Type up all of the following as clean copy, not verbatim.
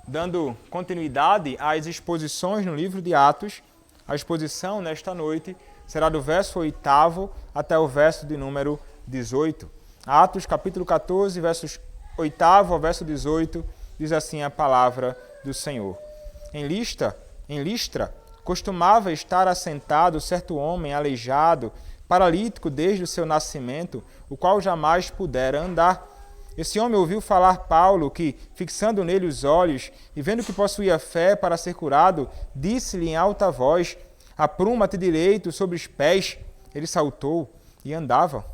dando continuidade às exposições no livro de Atos. A exposição nesta noite será do verso 8º até o verso de número 18. Atos, capítulo 14, versos 8º ao verso 18, diz assim a palavra do Senhor. Em Listra, costumava estar assentado certo homem aleijado, paralítico desde o seu nascimento, o qual jamais pudera andar. Esse homem ouviu falar Paulo, que, fixando nele os olhos e vendo que possuía fé para ser curado, disse-lhe em alta voz: apruma-te direito sobre os pés. Ele saltou e andava.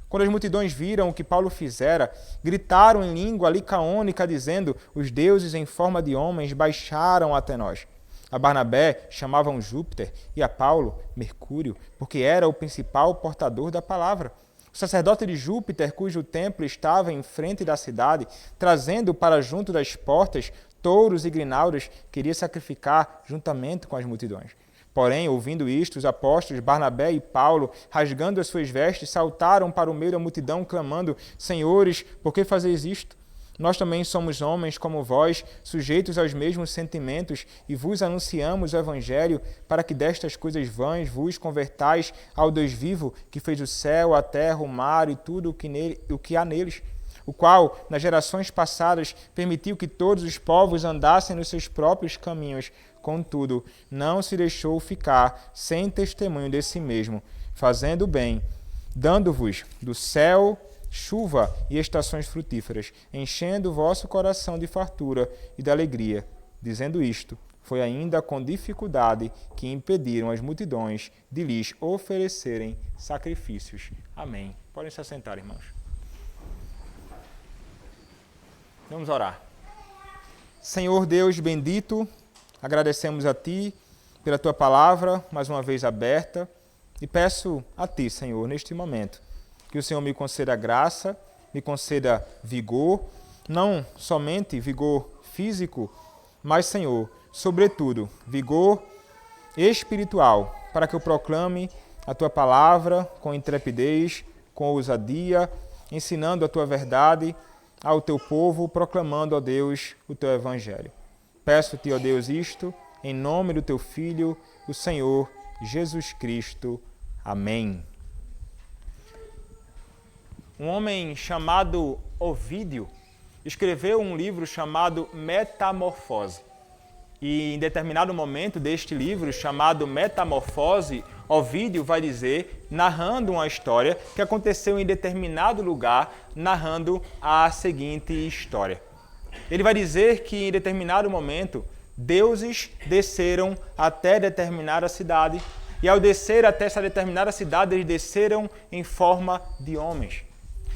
Quando as multidões viram o que Paulo fizera, gritaram em língua licaônica, dizendo: os deuses em forma de homens baixaram até nós. A Barnabé chamavam Júpiter e a Paulo Mercúrio, porque era o principal portador da palavra. O sacerdote de Júpiter, cujo templo estava em frente da cidade, trazendo para junto das portas touros e grinaldas, queria sacrificar juntamente com as multidões. Porém, ouvindo isto, os apóstolos Barnabé e Paulo, rasgando as suas vestes, saltaram para o meio da multidão, clamando: Senhores, por que fazeis isto? Nós também somos homens como vós, sujeitos aos mesmos sentimentos, e vos anunciamos o Evangelho, para que destas coisas vãs vos convertais ao Deus vivo, que fez o céu, a terra, o mar e tudo o que há neles, o qual, nas gerações passadas, permitiu que todos os povos andassem nos seus próprios caminhos. Contudo, não se deixou ficar sem testemunho de si mesmo, fazendo o bem, dando-vos do céu chuva e estações frutíferas, enchendo o vosso coração de fartura e de alegria. Dizendo isto, foi ainda com dificuldade que impediram as multidões de lhes oferecerem sacrifícios. Amém. Podem se assentar, irmãos. Vamos orar. Senhor Deus bendito, agradecemos a Ti pela Tua palavra, mais uma vez aberta, e peço a Ti, Senhor, neste momento, que o Senhor me conceda graça, me conceda vigor, não somente vigor físico, mas, Senhor, sobretudo, vigor espiritual, para que eu proclame a Tua palavra com intrepidez, com ousadia, ensinando a Tua verdade ao Teu povo, proclamando, ó Deus, o Teu Evangelho. Peço-te, ó Deus, isto, em nome do Teu Filho, o Senhor Jesus Cristo. Amém. Um homem chamado Ovídio escreveu um livro chamado Metamorfose. E em determinado momento deste livro, chamado Metamorfose, Ovídio vai dizer, narrando uma história que aconteceu em determinado lugar, narrando a seguinte história. Ele vai dizer que em determinado momento, deuses desceram até determinada cidade, e ao descer até essa determinada cidade, eles desceram em forma de homens.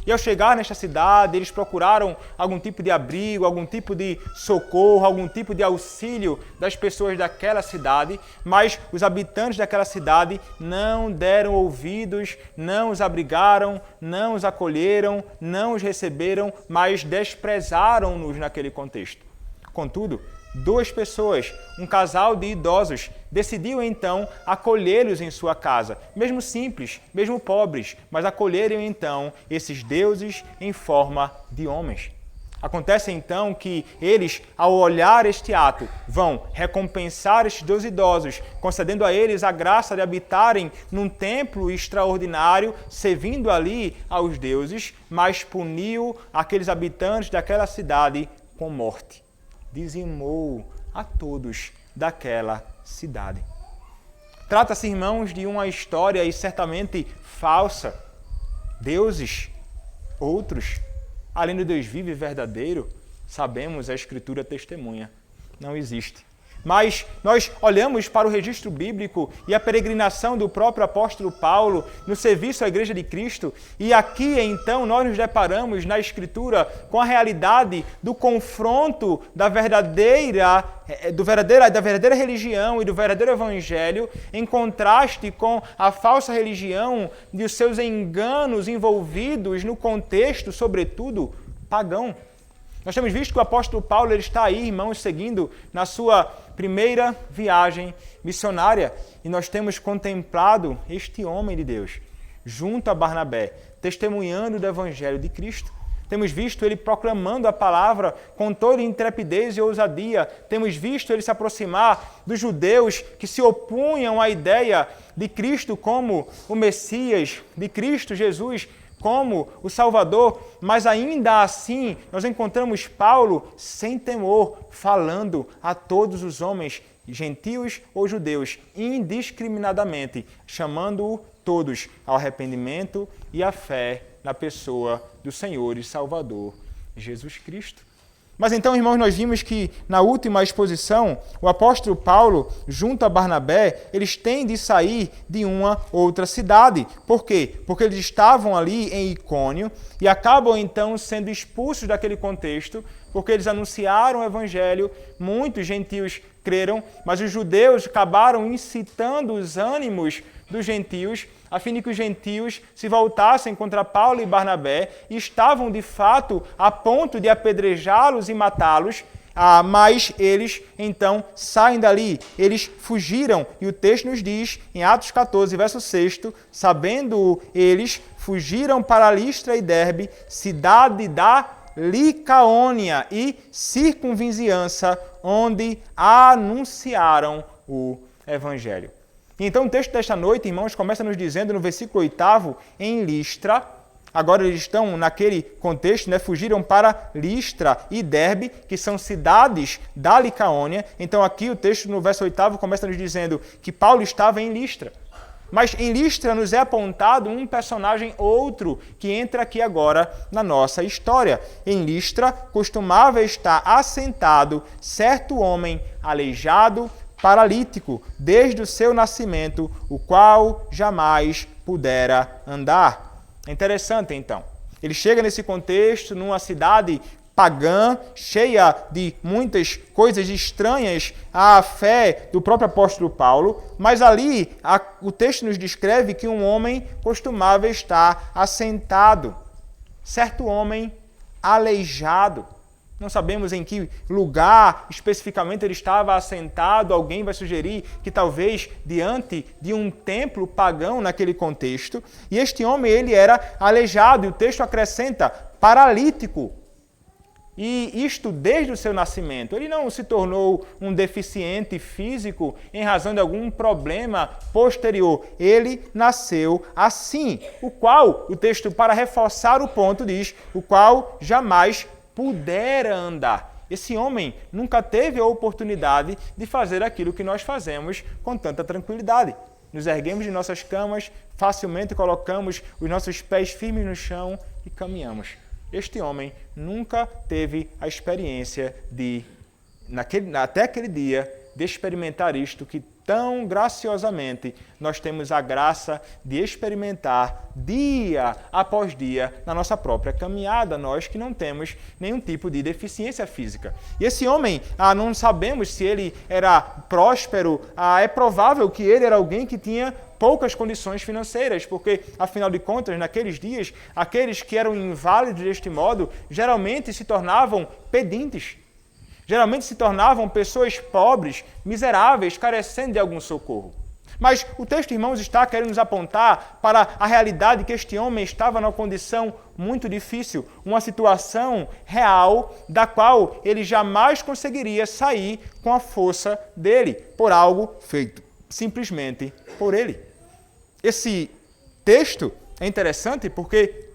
E ao chegar nesta cidade, eles procuraram algum tipo de abrigo, algum tipo de socorro, algum tipo de auxílio das pessoas daquela cidade, mas os habitantes daquela cidade não deram ouvidos, não os abrigaram, não os acolheram, não os receberam, mas desprezaram-nos naquele contexto. Contudo, duas pessoas, um casal de idosos, decidiu então acolhê-los em sua casa, mesmo simples, mesmo pobres, mas acolheram então esses deuses em forma de homens. Acontece então que eles, ao olhar este ato, vão recompensar estes dois idosos, concedendo a eles a graça de habitarem num templo extraordinário, servindo ali aos deuses, mas puniu aqueles habitantes daquela cidade com morte. Dizimou a todos daquela cidade. Trata-se, irmãos, de uma história e certamente falsa. Deuses, outros, além do Deus vivo e verdadeiro, sabemos, a Escritura testemunha, não existe. Mas nós olhamos para o registro bíblico e a peregrinação do próprio apóstolo Paulo no serviço à Igreja de Cristo, e aqui então nós nos deparamos na Escritura com a realidade do confronto da verdadeira religião e do verdadeiro Evangelho, em contraste com a falsa religião e os seus enganos envolvidos no contexto, sobretudo, pagão. Nós temos visto que o apóstolo Paulo ele está aí, irmãos, seguindo na sua primeira viagem missionária, e nós temos contemplado este homem de Deus, junto a Barnabé, testemunhando do Evangelho de Cristo. Temos visto ele proclamando a palavra com toda intrepidez e ousadia. Temos visto ele se aproximar dos judeus que se opunham à ideia de Cristo como o Messias, de Cristo Jesus como o Salvador, mas ainda assim nós encontramos Paulo sem temor, falando a todos os homens, gentios ou judeus, indiscriminadamente, chamando-o todos ao arrependimento e à fé na pessoa do Senhor e Salvador Jesus Cristo. Mas então, irmãos, nós vimos que na última exposição, o apóstolo Paulo, junto a Barnabé, eles têm de sair de uma outra cidade. Por quê? Porque eles estavam ali em Icônio e acabam então sendo expulsos daquele contexto, porque eles anunciaram o evangelho, muitos gentios creram, mas os judeus acabaram incitando os ânimos dos gentios, a fim de que os gentios se voltassem contra Paulo e Barnabé e estavam, de fato, a ponto de apedrejá-los e matá-los, mas eles, então, saem dali, eles fugiram. E o texto nos diz, em Atos 14, verso 6, sabendo eles, fugiram para Listra e Derbe, cidade da Licaônia e circunvizinhança, onde anunciaram o evangelho. Então o texto desta noite, irmãos, começa nos dizendo no versículo 8, em Listra, agora eles estão naquele contexto, fugiram para Listra e Derbe, que são cidades da Licaônia. Então aqui o texto no verso 8 começa nos dizendo que Paulo estava em Listra. Mas em Listra nos é apontado um personagem outro que entra aqui agora na nossa história. Em Listra costumava estar assentado certo homem aleijado, paralítico, desde o seu nascimento, o qual jamais pudera andar. É interessante, então. Ele chega nesse contexto, numa cidade pagã, cheia de muitas coisas estranhas à fé do próprio apóstolo Paulo, mas ali o texto nos descreve que um homem costumava estar assentado, certo homem aleijado. Não sabemos em que lugar especificamente ele estava assentado. Alguém vai sugerir que talvez diante de um templo pagão naquele contexto. E este homem, ele era aleijado, e o texto acrescenta paralítico. E isto desde o seu nascimento. Ele não se tornou um deficiente físico em razão de algum problema posterior. Ele nasceu assim, o qual, o texto, para reforçar o ponto, diz, o qual jamais pudera andar. Esse homem nunca teve a oportunidade de fazer aquilo que nós fazemos com tanta tranquilidade. Nos erguemos de nossas camas, facilmente colocamos os nossos pés firmes no chão e caminhamos. Este homem nunca teve a experiência de, até aquele dia, de experimentar isto que tão graciosamente nós temos a graça de experimentar dia após dia na nossa própria caminhada, nós que não temos nenhum tipo de deficiência física. E esse homem, não sabemos se ele era próspero, é provável que ele era alguém que tinha poucas condições financeiras, porque, afinal de contas, naqueles dias, aqueles que eram inválidos deste modo, geralmente se tornavam pedintes. Geralmente se tornavam pessoas pobres, miseráveis, carecendo de algum socorro. Mas o texto, irmãos, está querendo nos apontar para a realidade que este homem estava numa condição muito difícil, uma situação real da qual ele jamais conseguiria sair com a força dele, por algo feito simplesmente por ele. Esse texto é interessante porque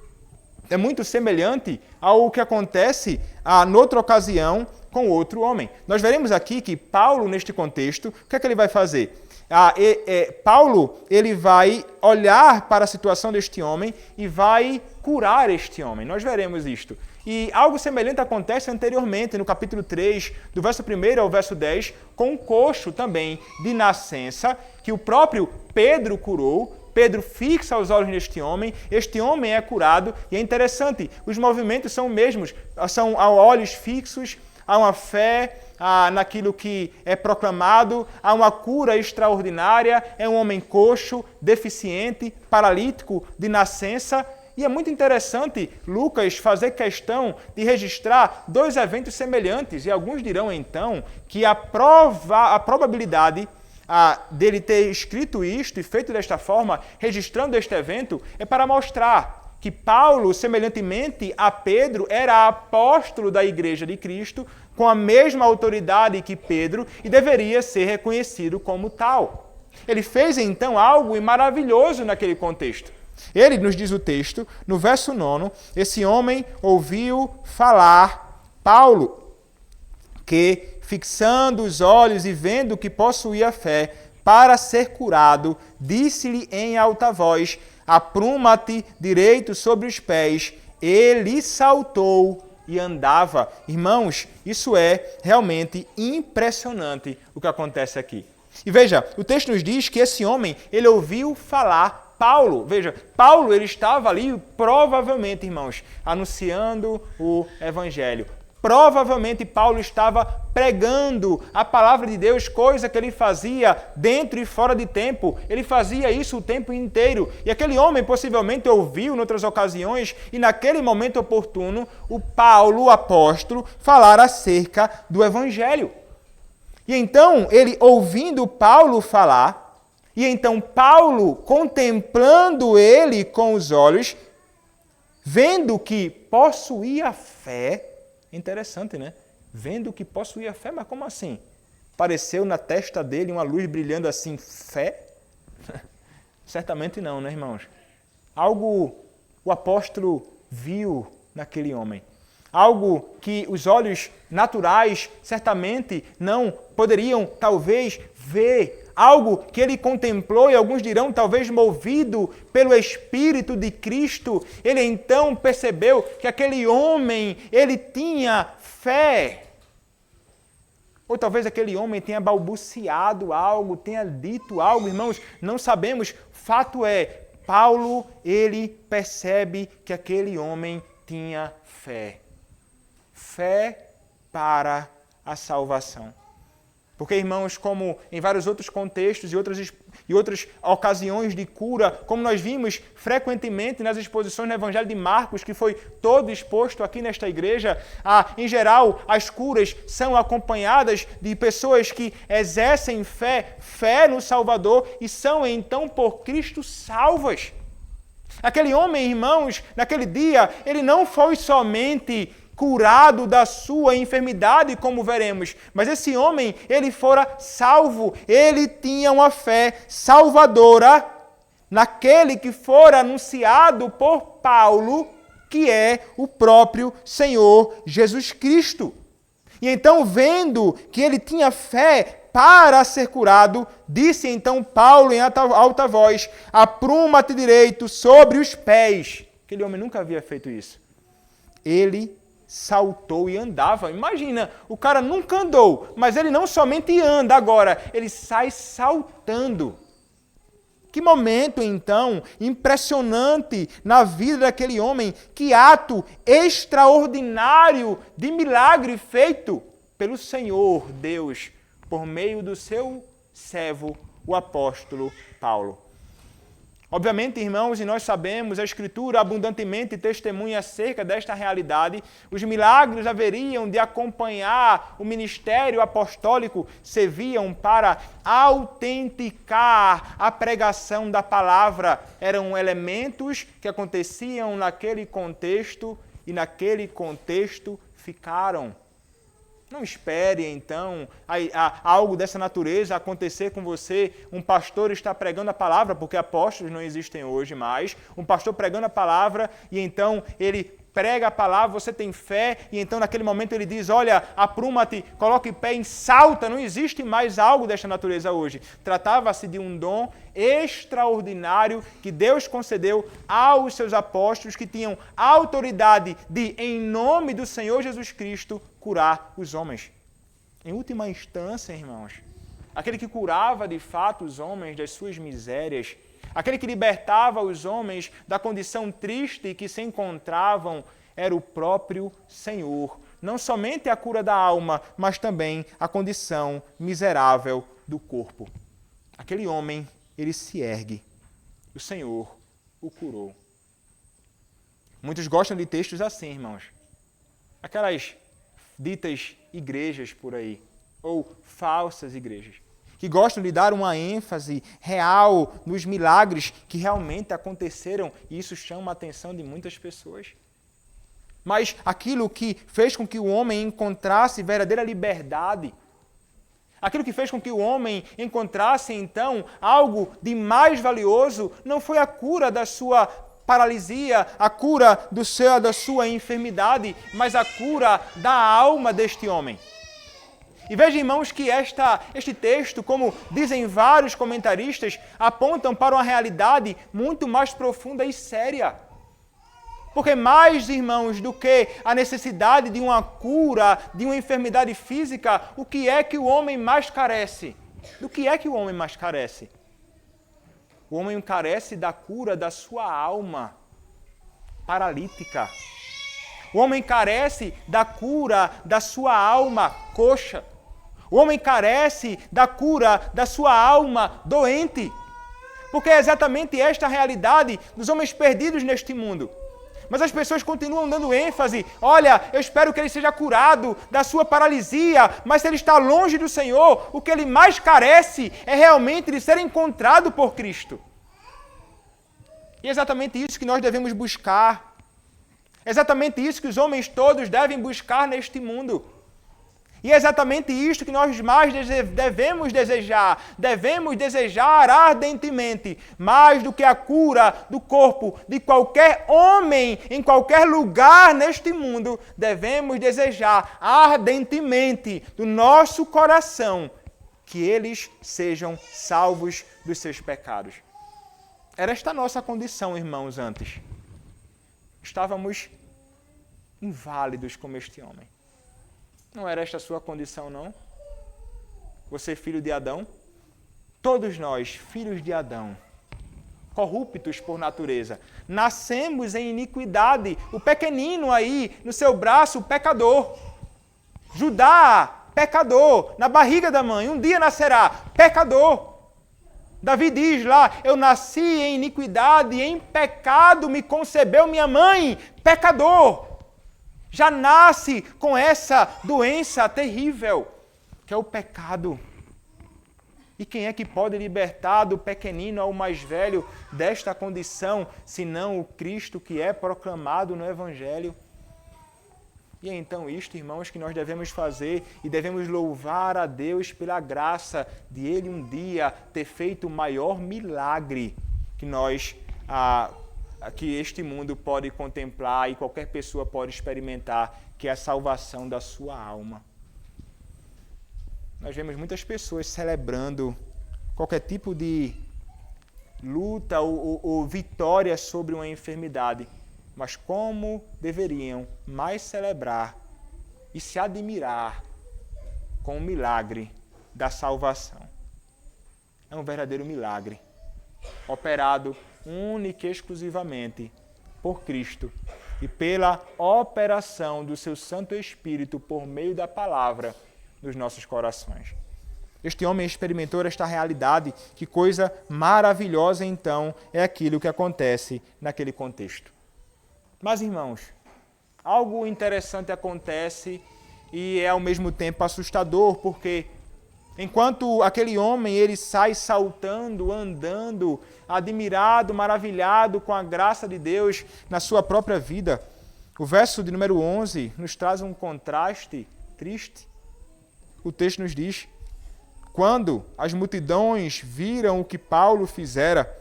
é muito semelhante ao que acontece noutra ocasião com outro homem. Nós veremos aqui que Paulo, neste contexto, o que é que ele vai fazer? Paulo, ele vai olhar para a situação deste homem e vai curar este homem. Nós veremos isto. E algo semelhante acontece anteriormente, no capítulo 3, do verso 1 ao verso 10, com um coxo também de nascença, que o próprio Pedro curou. Pedro fixa os olhos neste homem, este homem é curado, e é interessante, os movimentos são os mesmos, são olhos fixos, há uma fé naquilo que é proclamado, há uma cura extraordinária, é um homem coxo, deficiente, paralítico de nascença. E é muito interessante Lucas fazer questão de registrar dois eventos semelhantes, e alguns dirão então que a probabilidade dele ter escrito isto e feito desta forma, registrando este evento, é para mostrar que Paulo, semelhantemente a Pedro, era apóstolo da Igreja de Cristo, com a mesma autoridade que Pedro, e deveria ser reconhecido como tal. Ele fez então algo maravilhoso naquele contexto. Ele, nos diz o texto, no verso 9, esse homem ouviu falar Paulo, que, fixando os olhos e vendo que possuía fé para ser curado, disse-lhe em alta voz: apruma-te direito sobre os pés. Ele saltou e andava. Irmãos, isso é realmente impressionante o que acontece aqui. E veja, o texto nos diz que esse homem, ele ouviu falar Paulo. Veja, Paulo, ele estava ali, provavelmente, irmãos, anunciando o evangelho. Provavelmente Paulo estava pregando a palavra de Deus, coisa que ele fazia dentro e fora de tempo. Ele fazia isso o tempo inteiro. E aquele homem possivelmente ouviu em outras ocasiões e naquele momento oportuno o Paulo, o apóstolo, falar acerca do evangelho. E então ele ouvindo Paulo falar, e então Paulo contemplando ele com os olhos, vendo que possuía fé. Interessante, né? Vendo que possuía fé, mas como assim? Apareceu na testa dele uma luz brilhando assim, fé? Certamente não, né, irmãos? Algo o apóstolo viu naquele homem. Algo que os olhos naturais certamente não poderiam, talvez, ver. Algo que ele contemplou, e alguns dirão, talvez movido pelo Espírito de Cristo. Ele então percebeu que aquele homem, ele tinha fé. Ou talvez aquele homem tenha balbuciado algo, tenha dito algo, irmãos, não sabemos. Fato é, Paulo, ele percebe que aquele homem tinha fé. Fé para a salvação. Porque, irmãos, como em vários outros contextos e outras ocasiões de cura, como nós vimos frequentemente nas exposições no Evangelho de Marcos, que foi todo exposto aqui nesta igreja, em geral, as curas são acompanhadas de pessoas que exercem fé no Salvador e são, então, por Cristo salvas. Aquele homem, irmãos, naquele dia, ele não foi somente curado da sua enfermidade, como veremos. Mas esse homem, ele fora salvo. Ele tinha uma fé salvadora naquele que fora anunciado por Paulo, que é o próprio Senhor Jesus Cristo. E então, vendo que ele tinha fé para ser curado, disse então Paulo em alta voz: apruma-te direito sobre os pés. Aquele homem nunca havia feito isso. Ele saltou e andava. Imagina, o cara nunca andou, mas ele não somente anda agora, ele sai saltando. Que momento, então, impressionante na vida daquele homem. Que ato extraordinário de milagre feito pelo Senhor Deus, por meio do seu servo, o apóstolo Paulo. Obviamente, irmãos, e nós sabemos, a Escritura abundantemente testemunha acerca desta realidade. Os milagres haveriam de acompanhar o ministério apostólico, serviam para autenticar a pregação da palavra. Eram elementos que aconteciam naquele contexto e naquele contexto ficaram. Não espere, então, algo dessa natureza acontecer com você. Um pastor está pregando a palavra, porque apóstolos não existem hoje mais. Um pastor pregando a palavra e então ele prega a palavra, você tem fé e então naquele momento ele diz: olha, apruma-te, coloque pé em salta. Não existe mais algo desta natureza hoje. Tratava-se de um dom extraordinário que Deus concedeu aos seus apóstolos, que tinham autoridade de, em nome do Senhor Jesus Cristo, curar os homens. Em última instância, irmãos, aquele que curava de fato os homens das suas misérias, aquele que libertava os homens da condição triste que se encontravam, era o próprio Senhor. Não somente a cura da alma, mas também a condição miserável do corpo. Aquele homem, ele se ergue. O Senhor o curou. Muitos gostam de textos assim, irmãos. Aquelas ditas igrejas por aí, ou falsas igrejas, que gostam de dar uma ênfase real nos milagres que realmente aconteceram, e isso chama a atenção de muitas pessoas. Mas aquilo que fez com que o homem encontrasse verdadeira liberdade, aquilo que fez com que o homem encontrasse, então, algo de mais valioso, não foi a cura da sua paralisia, a cura da sua enfermidade, mas a cura da alma deste homem. E veja, irmãos, que este texto, como dizem vários comentaristas, apontam para uma realidade muito mais profunda e séria. Porque mais, irmãos, do que a necessidade de uma cura, de uma enfermidade física, o que é que o homem mais carece? Do que é que o homem mais carece? O homem carece da cura da sua alma paralítica. O homem carece da cura da sua alma coxa. O homem carece da cura da sua alma doente. Porque é exatamente esta a realidade dos homens perdidos neste mundo. Mas as pessoas continuam dando ênfase. Olha, eu espero que ele seja curado da sua paralisia, mas se ele está longe do Senhor, o que ele mais carece é realmente de ser encontrado por Cristo. E é exatamente isso que nós devemos buscar. É exatamente isso que os homens todos devem buscar neste mundo. E é exatamente isto que nós mais devemos desejar. Devemos desejar ardentemente, mais do que a cura do corpo de qualquer homem, em qualquer lugar neste mundo, devemos desejar ardentemente do nosso coração que eles sejam salvos dos seus pecados. Era esta a nossa condição, irmãos, antes. Estávamos inválidos como este homem. Não era esta a sua condição, não? Você, filho de Adão? Todos nós, filhos de Adão, corruptos por natureza, nascemos em iniquidade. O pequenino aí, no seu braço, o pecador. Judá, pecador, na barriga da mãe, um dia nascerá, pecador. Davi diz lá, eu nasci em iniquidade, em pecado me concebeu minha mãe, pecador. Já nasce com essa doença terrível, que é o pecado. E quem é que pode libertar do pequenino ao mais velho desta condição, senão o Cristo que é proclamado no Evangelho? E é então isto, irmãos, que nós devemos fazer e devemos louvar a Deus pela graça de Ele um dia ter feito o maior milagre que este mundo pode contemplar e qualquer pessoa pode experimentar, que é a salvação da sua alma. Nós vemos muitas pessoas celebrando qualquer tipo de luta ou vitória sobre uma enfermidade, mas como deveriam mais celebrar e se admirar com o milagre da salvação. É um verdadeiro milagre, operado única e exclusivamente por Cristo e pela operação do seu Santo Espírito por meio da palavra nos nossos corações. Este homem experimentou esta realidade. Que coisa maravilhosa, então, é aquilo que acontece naquele contexto. Mas, irmãos, algo interessante acontece e é ao mesmo tempo assustador, porque enquanto aquele homem ele sai saltando, andando, admirado, maravilhado com a graça de Deus na sua própria vida, o verso de número 11 nos traz um contraste triste. O texto nos diz: quando as multidões viram o que Paulo fizera,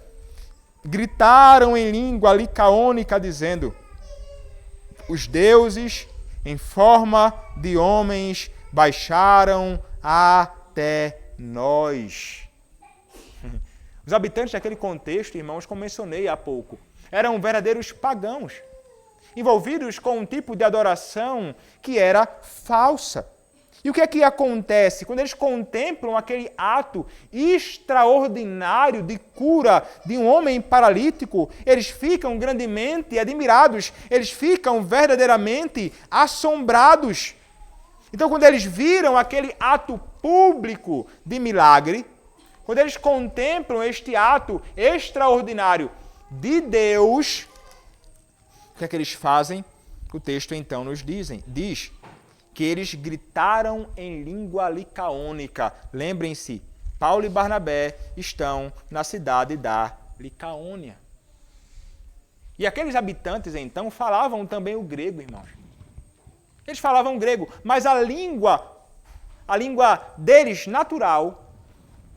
gritaram em língua licaônica, dizendo: os deuses, em forma de homens, baixaram até nós. Os habitantes daquele contexto, irmãos, como mencionei há pouco, eram verdadeiros pagãos, envolvidos com um tipo de adoração que era falsa. E o que é que acontece? Quando eles contemplam aquele ato extraordinário de cura de um homem paralítico, eles ficam grandemente admirados, eles ficam verdadeiramente assombrados. Então, quando eles viram aquele ato público de milagre, quando eles contemplam este ato extraordinário de Deus, o que é que eles fazem? O texto então nos diz que eles gritaram em língua licaônica. Lembrem-se, Paulo e Barnabé estão na cidade da Licaônia. E aqueles habitantes, então, falavam também o grego, irmãos. Eles falavam grego, mas a língua deles natural,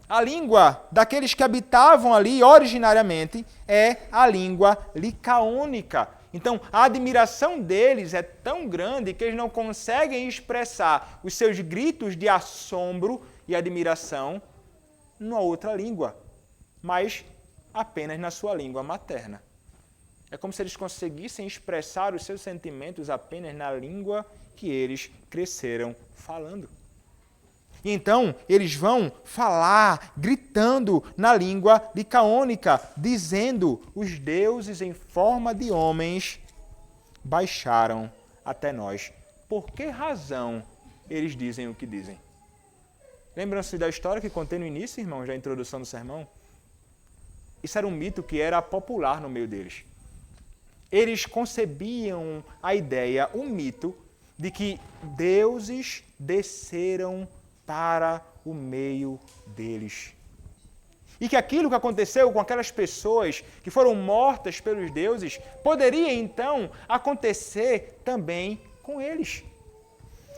a língua daqueles que habitavam ali originariamente, é a língua licaônica. Então, a admiração deles é tão grande que eles não conseguem expressar os seus gritos de assombro e admiração numa outra língua, mas apenas na sua língua materna. É como se eles conseguissem expressar os seus sentimentos apenas na língua que eles cresceram falando. E então, eles vão falar, gritando na língua licaônica, dizendo: os deuses em forma de homens baixaram até nós. Por que razão eles dizem o que dizem? Lembram-se da história que contei no início, irmãos, da introdução do sermão? Isso era um mito que era popular no meio deles. Eles concebiam a ideia, o mito, de que deuses desceram para o meio deles. E que aquilo que aconteceu com aquelas pessoas que foram mortas pelos deuses, poderia então acontecer também com eles.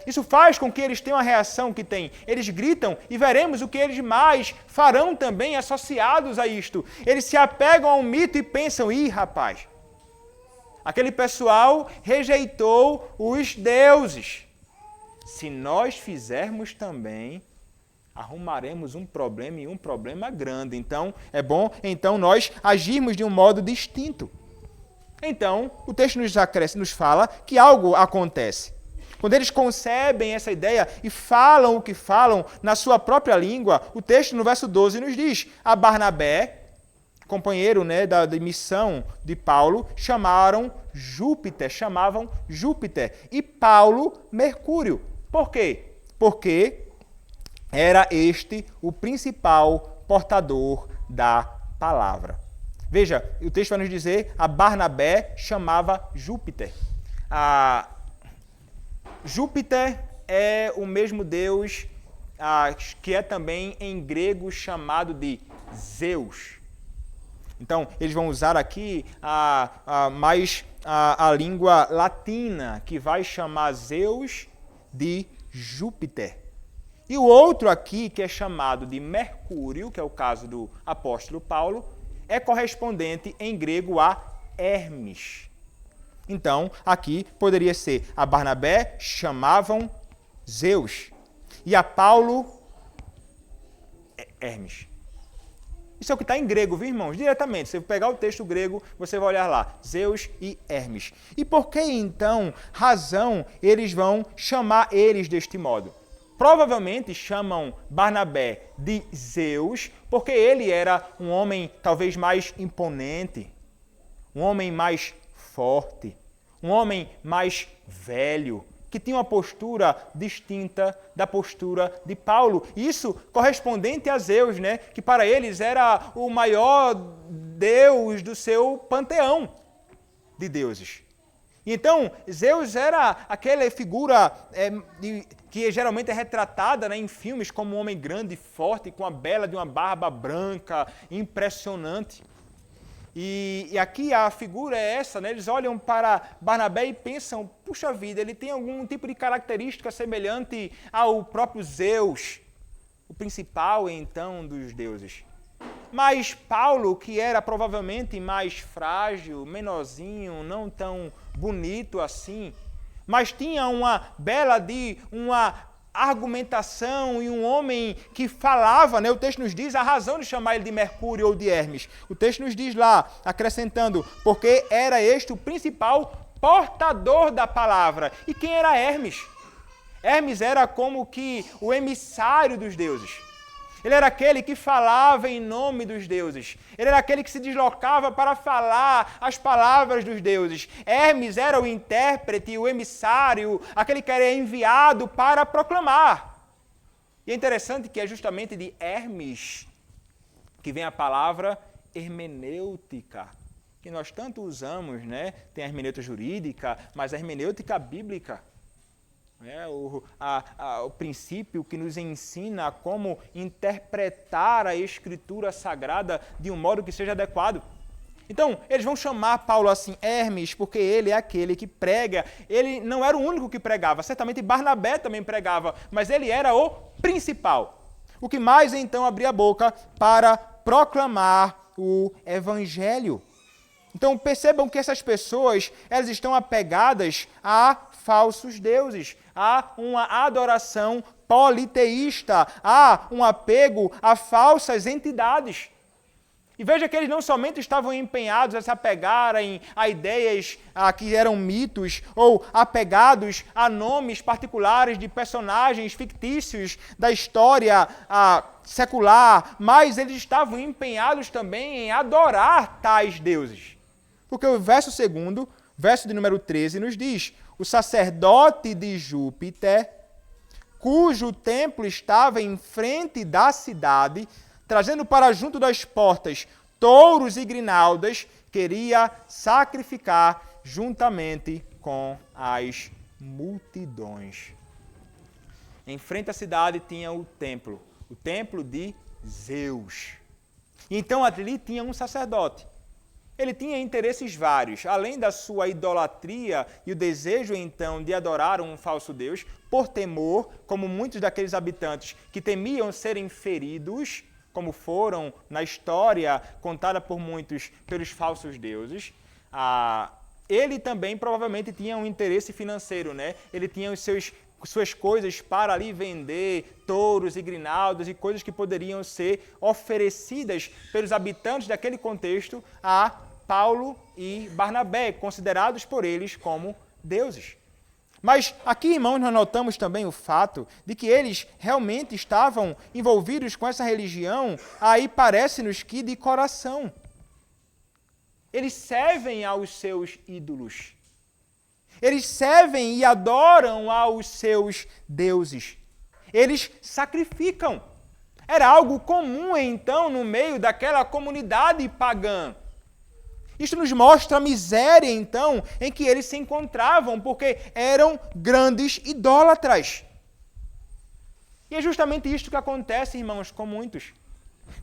Isso faz com que eles tenham a reação que têm. Eles gritam e veremos o que eles mais farão também associados a isto. Eles se apegam a um mito e pensam: ih, rapaz, aquele pessoal rejeitou os deuses. Se nós fizermos também, arrumaremos um problema e um problema grande. Então, é bom nós agirmos de um modo distinto. Então, o texto nos fala que algo acontece. Quando eles concebem essa ideia e falam o que falam na sua própria língua, o texto no verso 12 nos diz: a Barnabé, companheiro da missão de Paulo, chamavam Júpiter, e Paulo, Mercúrio. Por quê? Porque era este o principal portador da palavra. Veja, o texto vai nos dizer: a Barnabé chamava Júpiter. Júpiter é o mesmo Deus que é também em grego chamado de Zeus. Então, eles vão usar aqui mais a língua latina, que vai chamar Zeus de Júpiter. E o outro aqui, que é chamado de Mercúrio, que é o caso do apóstolo Paulo, é correspondente em grego a Hermes. Então, aqui poderia ser: a Barnabé chamavam Zeus e a Paulo Hermes. Isso é o que está em grego, viu, irmãos? Diretamente. Se você pegar o texto grego, você vai olhar lá: Zeus e Hermes. E por que, então, razão eles vão chamar eles deste modo? Provavelmente chamam Barnabé de Zeus, porque ele era um homem talvez mais imponente, um homem mais forte, um homem mais velho, que tinha uma postura distinta da postura de Paulo. Isso correspondente a Zeus, né? Que para eles era o maior deus do seu panteão de deuses. Então, Zeus era aquela figura que geralmente é retratada, né, em filmes como um homem grande e forte, com a bela de uma barba branca, impressionante. E aqui a figura é essa, né? Eles olham para Barnabé e pensam: puxa vida, ele tem algum tipo de característica semelhante ao próprio Zeus, o principal, então, dos deuses. Mas Paulo, que era provavelmente mais frágil, menorzinho, não tão bonito assim, mas tinha uma argumentação e um homem que falava, né? O texto nos diz a razão de chamar ele de Mercúrio ou de Hermes. O texto nos diz lá, acrescentando: porque era este o principal portador da palavra. E quem era Hermes? Hermes era como que o emissário dos deuses. Ele era aquele que falava em nome dos deuses. Ele era aquele que se deslocava para falar as palavras dos deuses. Hermes era o intérprete, o emissário, aquele que era enviado para proclamar. E é interessante que é justamente de Hermes que vem a palavra hermenêutica, que nós tanto usamos, né? Tem a hermenêutica jurídica, mas a hermenêutica bíblica. o princípio que nos ensina como interpretar a Escritura Sagrada de um modo que seja adequado. Então, eles vão chamar Paulo assim, Hermes, porque ele é aquele que prega. Ele não era o único que pregava, certamente Barnabé também pregava, mas ele era o principal. O que mais, então, abria a boca para proclamar o Evangelho. Então, percebam que essas pessoas, elas estão apegadas a falsos deuses, a uma adoração politeísta, a um apego a falsas entidades. E veja que eles não somente estavam empenhados a se apegarem a ideias que eram mitos, ou apegados a nomes particulares de personagens fictícios da história secular, mas eles estavam empenhados também em adorar tais deuses. Porque o verso 2º, verso de número 13, nos diz: o sacerdote de Júpiter, cujo templo estava em frente da cidade, trazendo para junto das portas touros e grinaldas, queria sacrificar juntamente com as multidões. Em frente à cidade tinha o templo de Zeus. Então ali tinha um sacerdote. Ele tinha interesses vários, além da sua idolatria e o desejo, então, de adorar um falso deus, por temor, como muitos daqueles habitantes que temiam serem feridos, como foram na história contada por muitos pelos falsos deuses. Ele também provavelmente tinha um interesse financeiro, né? Ele tinha suas coisas para ali vender, touros e grinaldas e coisas que poderiam ser oferecidas pelos habitantes daquele contexto a Paulo e Barnabé, considerados por eles como deuses. Mas aqui, irmãos, nós notamos também o fato de que eles realmente estavam envolvidos com essa religião, aí parece-nos que de coração. Eles servem aos seus ídolos. Eles servem e adoram aos seus deuses. Eles sacrificam. Era algo comum, então, no meio daquela comunidade pagã. Isto nos mostra a miséria, então, em que eles se encontravam, porque eram grandes idólatras. E é justamente isto que acontece, irmãos, com muitos.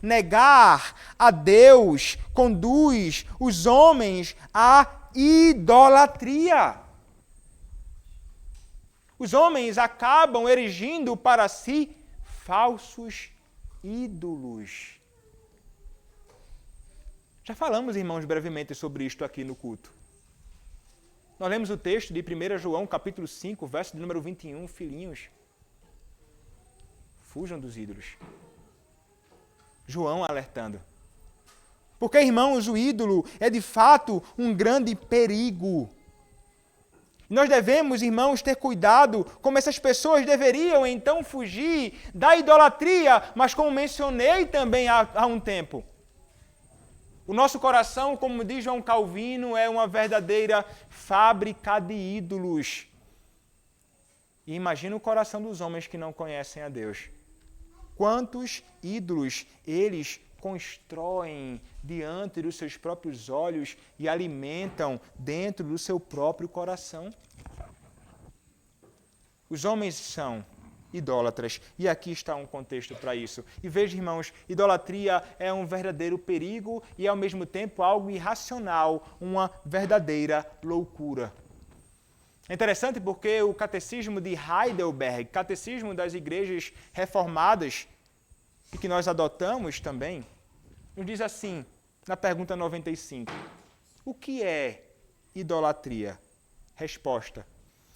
Negar a Deus conduz os homens à idolatria. Os homens acabam erigindo para si falsos ídolos. Já falamos, irmãos, brevemente sobre isto aqui no culto. Nós lemos o texto de 1 João, capítulo 5, verso de número 21, filhinhos, fujam dos ídolos. João alertando. Porque, irmãos, o ídolo é de fato um grande perigo. Nós devemos, irmãos, ter cuidado como essas pessoas deveriam então fugir da idolatria, mas como mencionei também há um tempo. O nosso coração, como diz João Calvino, é uma verdadeira fábrica de ídolos. E imagina o coração dos homens que não conhecem a Deus. Quantos ídolos eles constroem diante dos seus próprios olhos e alimentam dentro do seu próprio coração. Os homens são idólatras, e aqui está um contexto para isso. E veja, irmãos, idolatria é um verdadeiro perigo e, ao mesmo tempo, algo irracional, uma verdadeira loucura. É interessante porque o Catecismo de Heidelberg, Catecismo das Igrejas Reformadas, e que nós adotamos também, nos diz assim, na pergunta 95, o que é idolatria? Resposta,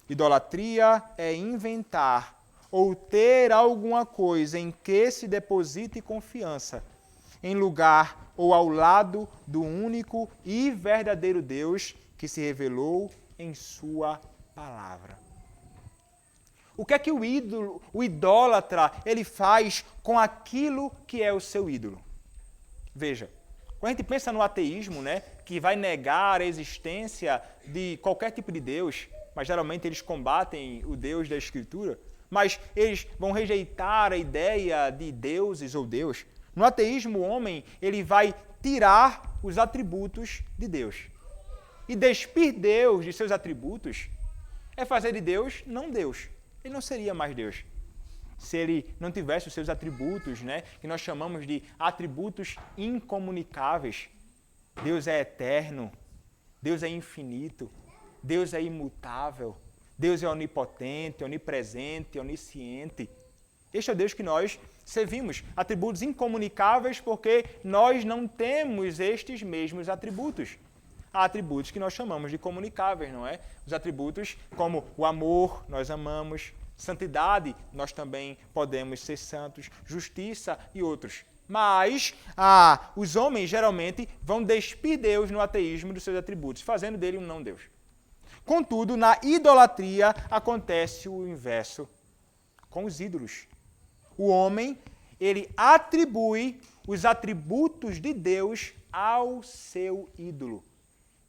idolatria é inventar ou ter alguma coisa em que se deposite confiança, em lugar ou ao lado do único e verdadeiro Deus que se revelou em sua palavra. O que é que o idólatra, ele faz com aquilo que é o seu ídolo? Veja, quando a gente pensa no ateísmo, né, que vai negar a existência de qualquer tipo de Deus, mas geralmente eles combatem o Deus da Escritura, mas eles vão rejeitar a ideia de deuses ou Deus. No ateísmo, o homem ele vai tirar os atributos de Deus. E despir Deus de seus atributos é fazer de Deus não Deus. ele não seria mais Deus. Se ele não tivesse os seus atributos, né, que nós chamamos de atributos incomunicáveis. Deus é eterno, Deus é infinito, Deus é imutável, Deus é onipotente, onipresente, onisciente. Este é o Deus que nós servimos, atributos incomunicáveis porque nós não temos estes mesmos atributos. Há atributos que nós chamamos de comunicáveis, não é? Os atributos como o amor, nós amamos, santidade, nós também podemos ser santos, justiça e outros. Mas os homens geralmente vão despir Deus no ateísmo dos seus atributos, fazendo dele um não-Deus. Contudo, na idolatria acontece o inverso com os ídolos. O homem, ele atribui os atributos de Deus ao seu ídolo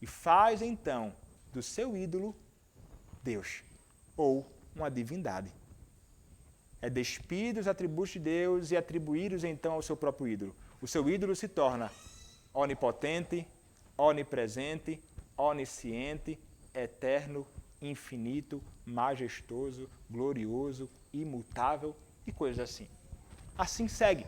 e faz então do seu ídolo Deus ou uma divindade. É despir dos atributos de Deus e atribuí-los então ao seu próprio ídolo. O seu ídolo se torna onipotente, onipresente, onisciente, eterno, infinito, majestoso, glorioso, imutável e coisas assim. Assim segue.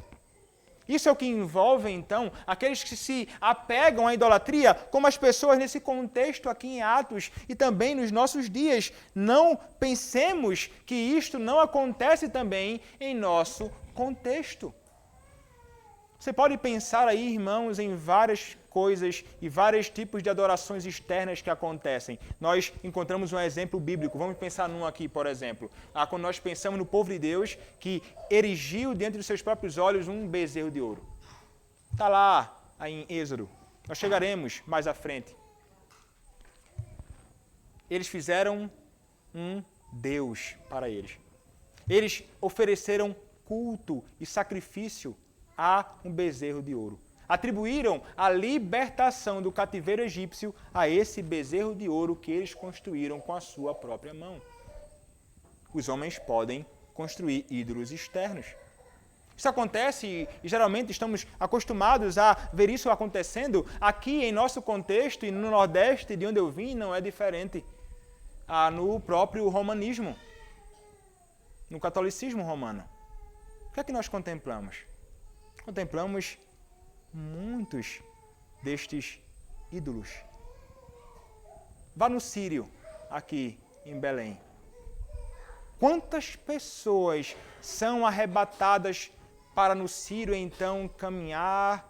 Isso é o que envolve, então, aqueles que se apegam à idolatria, como as pessoas nesse contexto aqui em Atos e também nos nossos dias. Não pensemos que isto não acontece também em nosso contexto. Você pode pensar aí, irmãos, em várias coisas e vários tipos de adorações externas que acontecem. Nós encontramos um exemplo bíblico. Vamos pensar num aqui, por exemplo. Quando nós pensamos no povo de Deus que erigiu diante dos seus próprios olhos um bezerro de ouro. Está lá em Êxodo. Nós chegaremos mais à frente. Eles fizeram um Deus para eles. Eles ofereceram culto e sacrifício a um bezerro de ouro. Atribuíram a libertação do cativeiro egípcio a esse bezerro de ouro que eles construíram com a sua própria mão. Os homens podem construir ídolos externos. Isso acontece e geralmente estamos acostumados a ver isso acontecendo aqui em nosso contexto e no Nordeste, de onde eu vim, não é diferente. No próprio romanismo, no catolicismo romano. O que é que nós contemplamos? Contemplamos muitos destes ídolos. Vá no Sírio, aqui em Belém. Quantas pessoas são arrebatadas para no Sírio, então, caminhar,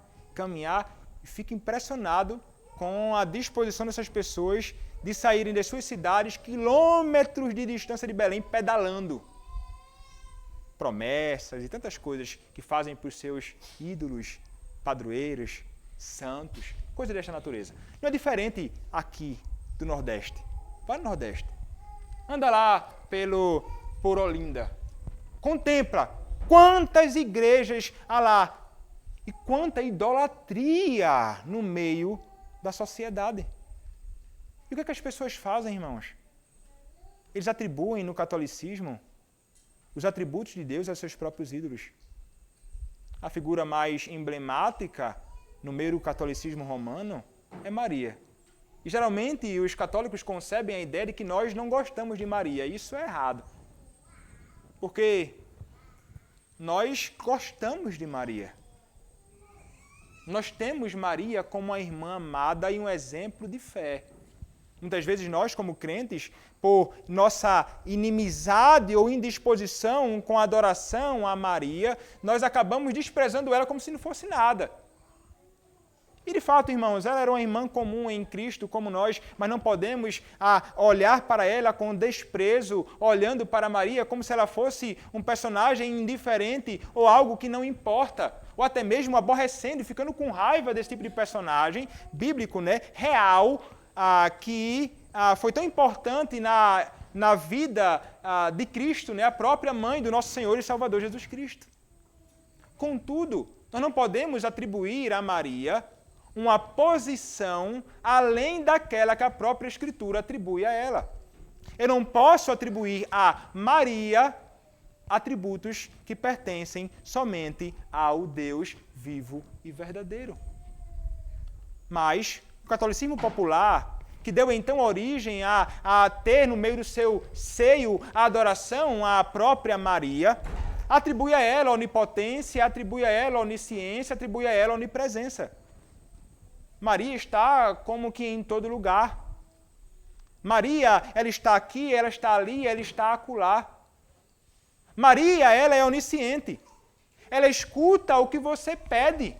e fica impressionado com a disposição dessas pessoas de saírem das suas cidades, quilômetros de distância de Belém, pedalando. Promessas e tantas coisas que fazem para os seus ídolos, padroeiros, santos, coisas desta natureza. Não é diferente aqui do Nordeste. Vai no Nordeste. Anda lá por Olinda. Contempla quantas igrejas há lá e quanta idolatria no meio da sociedade. E o que é que as pessoas fazem, irmãos? Eles atribuem no catolicismo os atributos de Deus aos seus próprios ídolos. A figura mais emblemática no meio do catolicismo romano é Maria. E geralmente os católicos concebem a ideia de que nós não gostamos de Maria. Isso é errado. Porque nós gostamos de Maria. Nós temos Maria como uma irmã amada e um exemplo de fé. Muitas vezes nós, como crentes, por nossa inimizade ou indisposição com a adoração a Maria, nós acabamos desprezando ela como se não fosse nada. E de fato, irmãos, ela era uma irmã comum em Cristo como nós, mas não podemos olhar para ela com desprezo, olhando para Maria como se ela fosse um personagem indiferente ou algo que não importa, ou até mesmo aborrecendo e ficando com raiva desse tipo de personagem bíblico, né, real, que foi tão importante na vida de Cristo, né, a própria mãe do nosso Senhor e Salvador Jesus Cristo. Contudo, nós não podemos atribuir a Maria uma posição além daquela que a própria Escritura atribui a ela. Eu não posso atribuir a Maria atributos que pertencem somente ao Deus vivo e verdadeiro. Mas o catolicismo popular que deu então origem a ter no meio do seu seio a adoração à própria Maria, atribui a ela a onipotência, atribui a ela a onisciência, atribui a ela a onipresença. Maria está como que em todo lugar. Maria, ela está aqui, ela está ali, ela está acolá. Maria, ela é onisciente. Ela escuta o que você pede.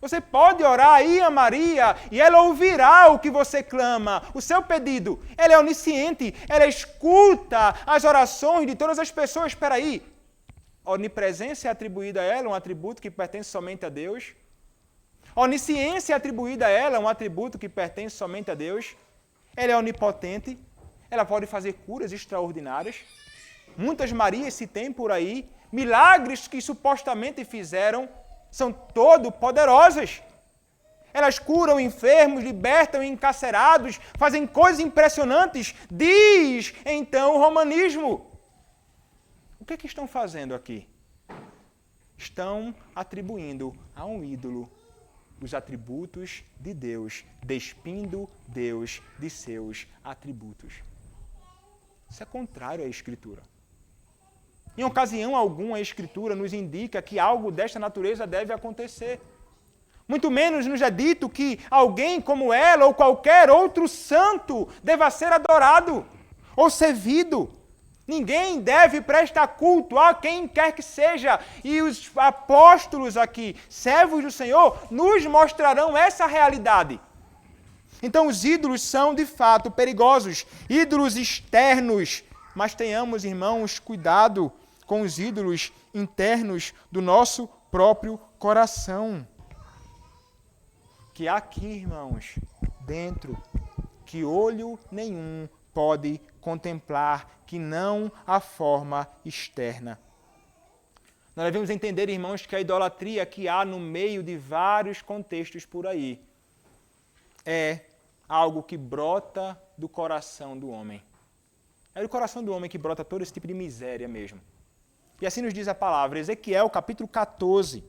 Você pode orar aí a Maria e ela ouvirá o que você clama, o seu pedido. Ela é onisciente, ela escuta as orações de todas as pessoas. Espera aí, a onipresença é atribuída a ela, um atributo que pertence somente a Deus. A onisciência é atribuída a ela, um atributo que pertence somente a Deus. Ela é onipotente, ela pode fazer curas extraordinárias. Muitas Marias se tem por aí, milagres que supostamente fizeram, são todo-poderosas. Elas curam enfermos, libertam encarcerados, fazem coisas impressionantes. Diz, então, o romanismo. O que é que estão fazendo aqui? Estão atribuindo a um ídolo os atributos de Deus, despindo Deus de seus atributos. Isso é contrário à Escritura. Em ocasião alguma, a Escritura nos indica que algo desta natureza deve acontecer. Muito menos nos é dito que alguém como ela ou qualquer outro santo deva ser adorado ou servido. Ninguém deve prestar culto a quem quer que seja. E os apóstolos aqui, servos do Senhor, nos mostrarão essa realidade. Então os ídolos são de fato perigosos, ídolos externos. Mas tenhamos, irmãos, cuidado com os ídolos internos do nosso próprio coração. Que há aqui, irmãos, dentro, que olho nenhum pode contemplar, que não a forma externa. Nós devemos entender, irmãos, que a idolatria que há no meio de vários contextos por aí é algo que brota do coração do homem. É do coração do homem que brota todo esse tipo de miséria mesmo. E assim nos diz a palavra, Ezequiel capítulo 14,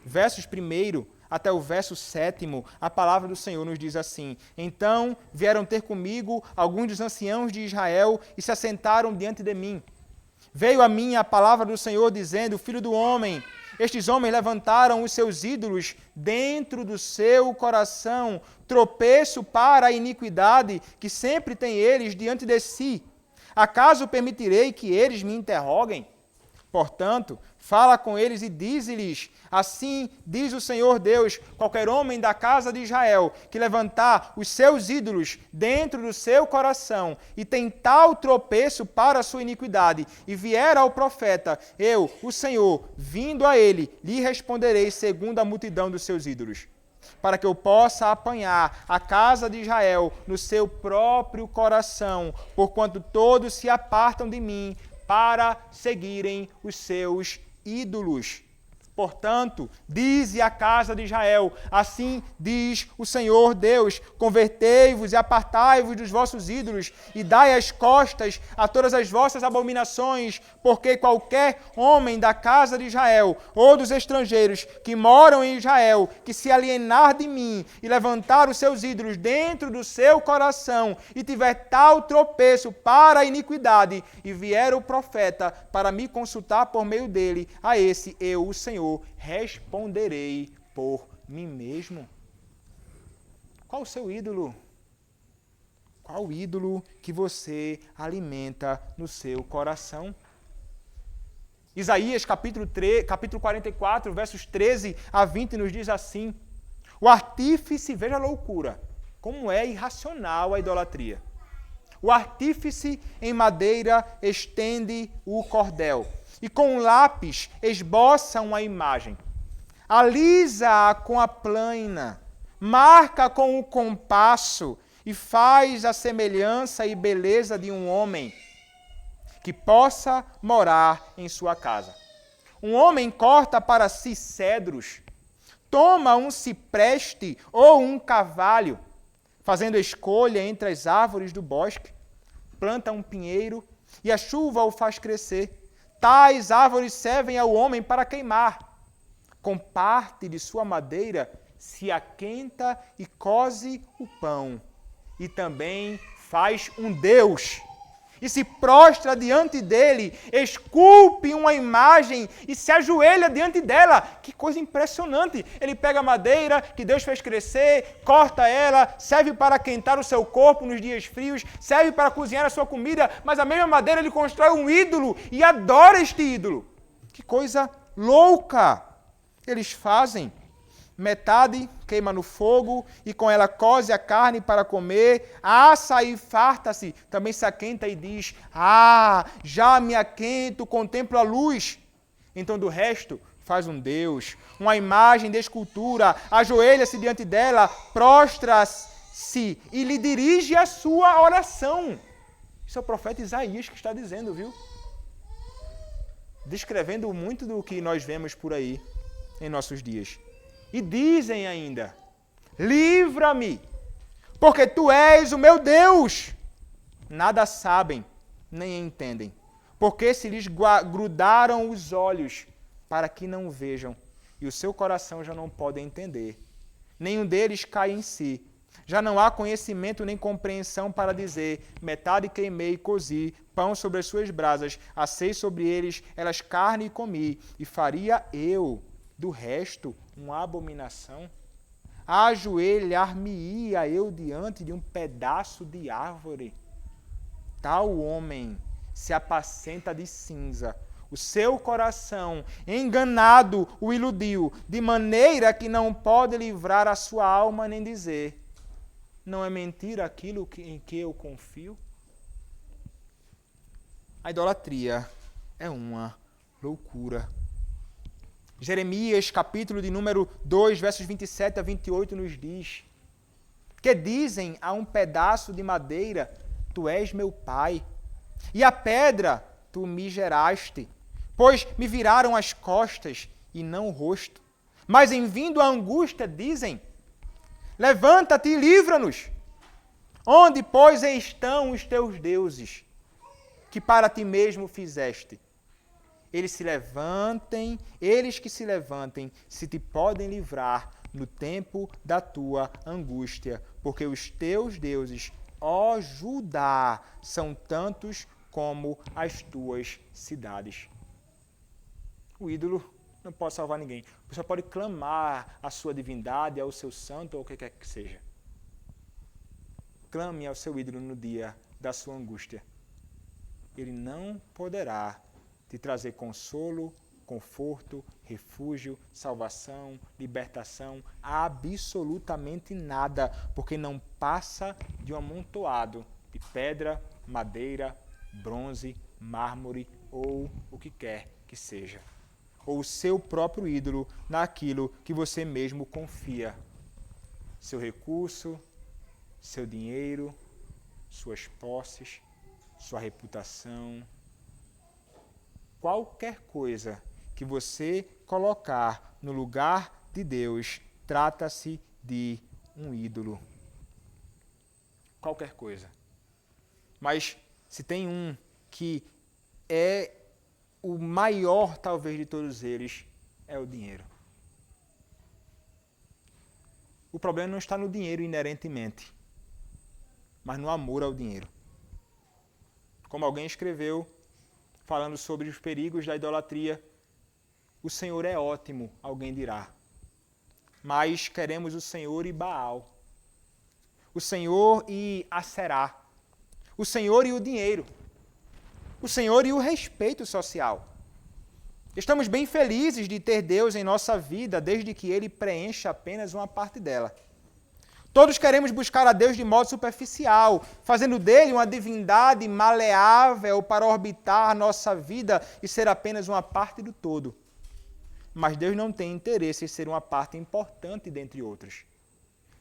versos 1 até o verso 7, a palavra do Senhor nos diz assim: Então vieram ter comigo alguns dos anciãos de Israel e se assentaram diante de mim. Veio a mim a palavra do Senhor dizendo: Filho do homem, estes homens levantaram os seus ídolos dentro do seu coração, tropeço para a iniquidade que sempre têm eles diante de si. Acaso permitirei que eles me interroguem? Portanto, fala com eles e dize-lhes: Assim diz o Senhor Deus, qualquer homem da casa de Israel que levantar os seus ídolos dentro do seu coração e tem tal tropeço para a sua iniquidade e vier ao profeta, eu, o Senhor, vindo a ele, lhe responderei segundo a multidão dos seus ídolos, para que eu possa apanhar a casa de Israel no seu próprio coração, porquanto todos se apartam de mim para seguirem os seus ídolos. Portanto, dize a casa de Israel, assim diz o Senhor Deus, convertei-vos e apartai-vos dos vossos ídolos e dai as costas a todas as vossas abominações, porque qualquer homem da casa de Israel ou dos estrangeiros que moram em Israel, que se alienar de mim e levantar os seus ídolos dentro do seu coração e tiver tal tropeço para a iniquidade e vier o profeta para me consultar por meio dele, a esse eu, o Senhor, responderei por mim mesmo. Qual o seu ídolo? Qual o ídolo que você alimenta no seu coração? Isaías capítulo 44, versos 13 a 20 nos diz assim: O artífice, veja a loucura, como é irracional a idolatria. O artífice em madeira estende o cordel e com um lápis esboça uma imagem. Alisa-a com a plana, marca com o compasso e faz a semelhança e beleza de um homem que possa morar em sua casa. Um homem corta para si cedros, toma um cipreste ou um carvalho, fazendo escolha entre as árvores do bosque, planta um pinheiro e a chuva o faz crescer. Tais árvores servem ao homem para queimar. Com parte de sua madeira se aquenta e coze o pão, e também faz um Deus. E se prostra diante dele, esculpe uma imagem e se ajoelha diante dela. Que coisa impressionante! Ele pega a madeira que Deus fez crescer, corta ela, serve para aquentar o seu corpo nos dias frios, serve para cozinhar a sua comida, mas a mesma madeira ele constrói um ídolo e adora este ídolo. Que coisa louca! Eles fazem. Metade queima no fogo e com ela coze a carne para comer, assa e farta-se, também se aquenta e diz, já me aquento, contemplo a luz. Então do resto faz um Deus, uma imagem de escultura, ajoelha-se diante dela, prostra-se e lhe dirige a sua oração. Isso é o profeta Isaías que está dizendo, viu? Descrevendo muito do que nós vemos por aí em nossos dias. E dizem ainda, livra-me, porque tu és o meu Deus. Nada sabem, nem entendem, porque se lhes grudaram os olhos para que não vejam, e o seu coração já não pode entender. Nenhum deles cai em si. Já não há conhecimento nem compreensão para dizer, metade queimei e cozi, pão sobre as suas brasas, assei sobre elas carne e comi, e faria eu do resto uma abominação? Ajoelhar-me-ia eu diante de um pedaço de árvore? Tal homem se apacenta de cinza. O seu coração, enganado, o iludiu, de maneira que não pode livrar a sua alma nem dizer, não é mentira aquilo em que eu confio? A idolatria é uma loucura. Jeremias, capítulo de número 2, versos 27 a 28, nos diz que dizem a um pedaço de madeira, tu és meu pai, e a pedra tu me geraste, pois me viraram as costas e não o rosto. Mas em vindo a angústia dizem, levanta-te e livra-nos. Onde, pois, estão os teus deuses, que para ti mesmo fizeste? Eles que se levantem, se te podem livrar no tempo da tua angústia, porque os teus deuses, ó Judá, são tantos como as tuas cidades. O ídolo não pode salvar ninguém. Você pode clamar à sua divindade, ao seu santo, ou o que quer que seja. Clame ao seu ídolo no dia da sua angústia. Ele não poderá te trazer consolo, conforto, refúgio, salvação, libertação, absolutamente nada, porque não passa de um amontoado de pedra, madeira, bronze, mármore ou o que quer que seja. Ou o seu próprio ídolo naquilo que você mesmo confia. Seu recurso, seu dinheiro, suas posses, sua reputação. Qualquer coisa que você colocar no lugar de Deus, trata-se de um ídolo. Qualquer coisa. Mas se tem um que é o maior, talvez, de todos eles, é o dinheiro. O problema não está no dinheiro inerentemente, mas no amor ao dinheiro. Como alguém escreveu, falando sobre os perigos da idolatria, o Senhor é ótimo, alguém dirá. Mas queremos o Senhor e Baal. O Senhor e Aserá. O Senhor e o dinheiro. O Senhor e o respeito social. Estamos bem felizes de ter Deus em nossa vida, desde que Ele preencha apenas uma parte dela. Todos queremos buscar a Deus de modo superficial, fazendo dele uma divindade maleável para orbitar nossa vida e ser apenas uma parte do todo. Mas Deus não tem interesse em ser uma parte importante dentre outras.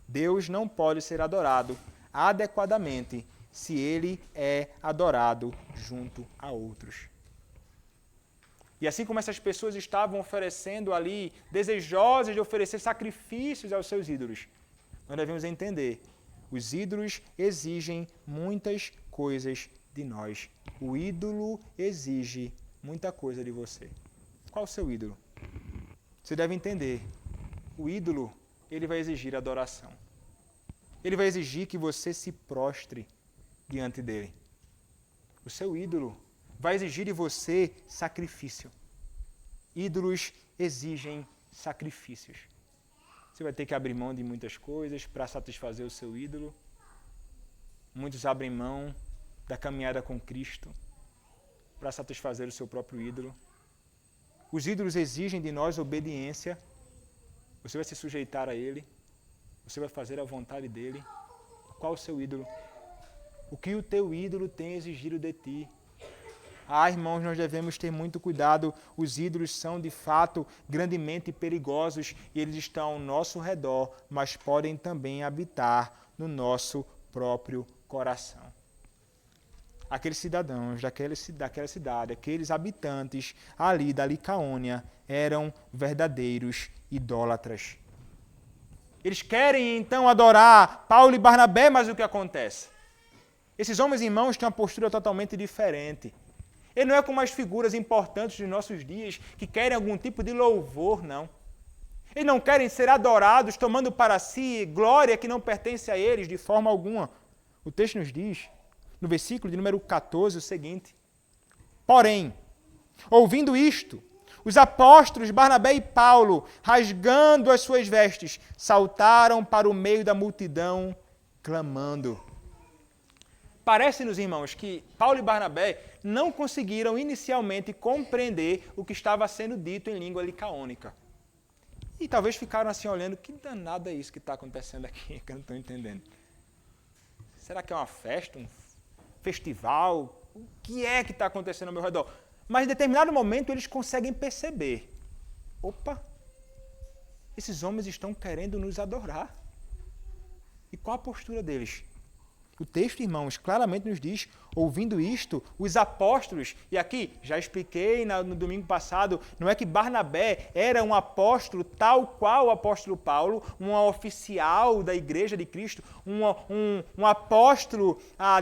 Deus não pode ser adorado adequadamente se ele é adorado junto a outros. E assim como essas pessoas estavam oferecendo ali, desejosas de oferecer sacrifícios aos seus ídolos, nós devemos entender, os ídolos exigem muitas coisas de nós. O ídolo exige muita coisa de você. Qual o seu ídolo? Você deve entender, o ídolo, ele vai exigir adoração. Ele vai exigir que você se prostre diante dele. O seu ídolo vai exigir de você sacrifício. Ídolos exigem sacrifícios. Você vai ter que abrir mão de muitas coisas para satisfazer o seu ídolo. Muitos abrem mão da caminhada com Cristo para satisfazer o seu próprio ídolo. Os ídolos exigem de nós obediência. Você vai se sujeitar a ele. Você vai fazer a vontade dele. Qual o seu ídolo? O que o teu ídolo tem exigido de ti? Irmãos, nós devemos ter muito cuidado. Os ídolos são, de fato, grandemente perigosos e eles estão ao nosso redor, mas podem também habitar no nosso próprio coração. Aqueles cidadãos daquela cidade, aqueles habitantes ali da Licaônia, eram verdadeiros idólatras. Eles querem, então, adorar Paulo e Barnabé, mas o que acontece? Esses homens e irmãos têm uma postura totalmente diferente. Ele não é como as figuras importantes dos nossos dias que querem algum tipo de louvor, não. Eles não querem ser adorados, tomando para si glória que não pertence a eles de forma alguma. O texto nos diz, no versículo de número 14, o seguinte: porém, ouvindo isto, os apóstolos Barnabé e Paulo, rasgando as suas vestes, saltaram para o meio da multidão, clamando. Parece-nos, irmãos, que Paulo e Barnabé não conseguiram inicialmente compreender o que estava sendo dito em língua licaônica. E talvez ficaram assim olhando, que danado é isso que está acontecendo aqui, que eu não estou entendendo. Será que é uma festa, um festival? O que é que está acontecendo ao meu redor? Mas em determinado momento eles conseguem perceber. Opa, esses homens estão querendo nos adorar. E qual a postura deles? O texto, irmãos, claramente nos diz, ouvindo isto, os apóstolos, e aqui já expliquei no domingo passado, não é que Barnabé era um apóstolo tal qual o apóstolo Paulo, um oficial da igreja de Cristo, um apóstolo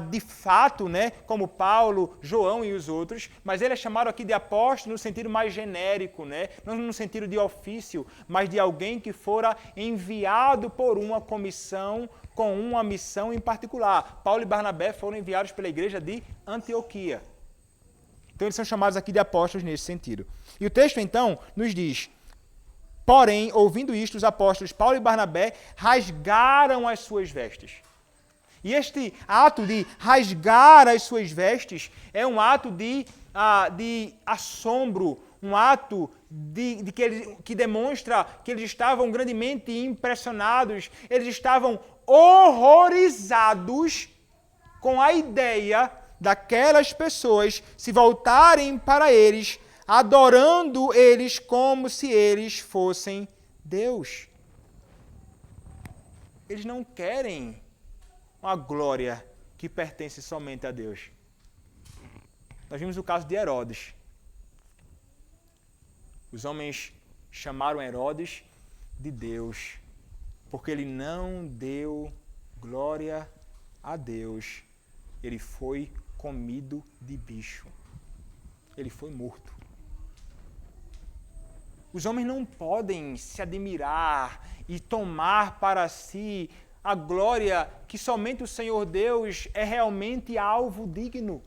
de fato, né, como Paulo, João e os outros, mas ele é chamado aqui de apóstolo no sentido mais genérico, né, não no sentido de ofício, mas de alguém que fora enviado por uma comissão com uma missão em particular. Paulo e Barnabé foram enviados pela igreja de Antioquia. Então eles são chamados aqui de apóstolos nesse sentido. E o texto então nos diz, porém, ouvindo isto, os apóstolos Paulo e Barnabé rasgaram as suas vestes. E este ato de rasgar as suas vestes é um ato de assombro, um ato que demonstra que eles estavam grandemente impressionados, eles estavam horrorizados com a ideia daquelas pessoas se voltarem para eles, adorando eles como se eles fossem Deus. Eles não querem uma glória que pertence somente a Deus. Nós vimos o caso de Herodes. Os homens chamaram Herodes de Deus, porque ele não deu glória a Deus. Ele foi comido de bicho. Ele foi morto. Os homens não podem se admirar e tomar para si a glória que somente o Senhor Deus é realmente alvo digno.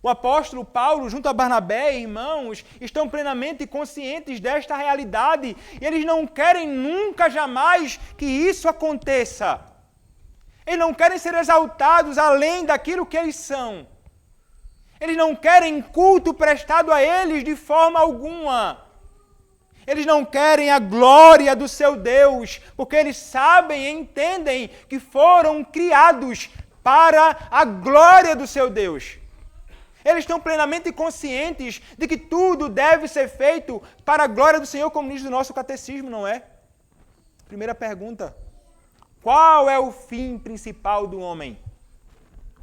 O apóstolo Paulo, junto a Barnabé, irmãos, estão plenamente conscientes desta realidade. E eles não querem nunca, jamais que isso aconteça. Eles não querem ser exaltados além daquilo que eles são. Eles não querem culto prestado a eles de forma alguma. Eles não querem a glória do seu Deus, porque eles sabem e entendem que foram criados para a glória do seu Deus. Eles estão plenamente conscientes de que tudo deve ser feito para a glória do Senhor, como diz o nosso catecismo, não é? Primeira pergunta. Qual é o fim principal do homem?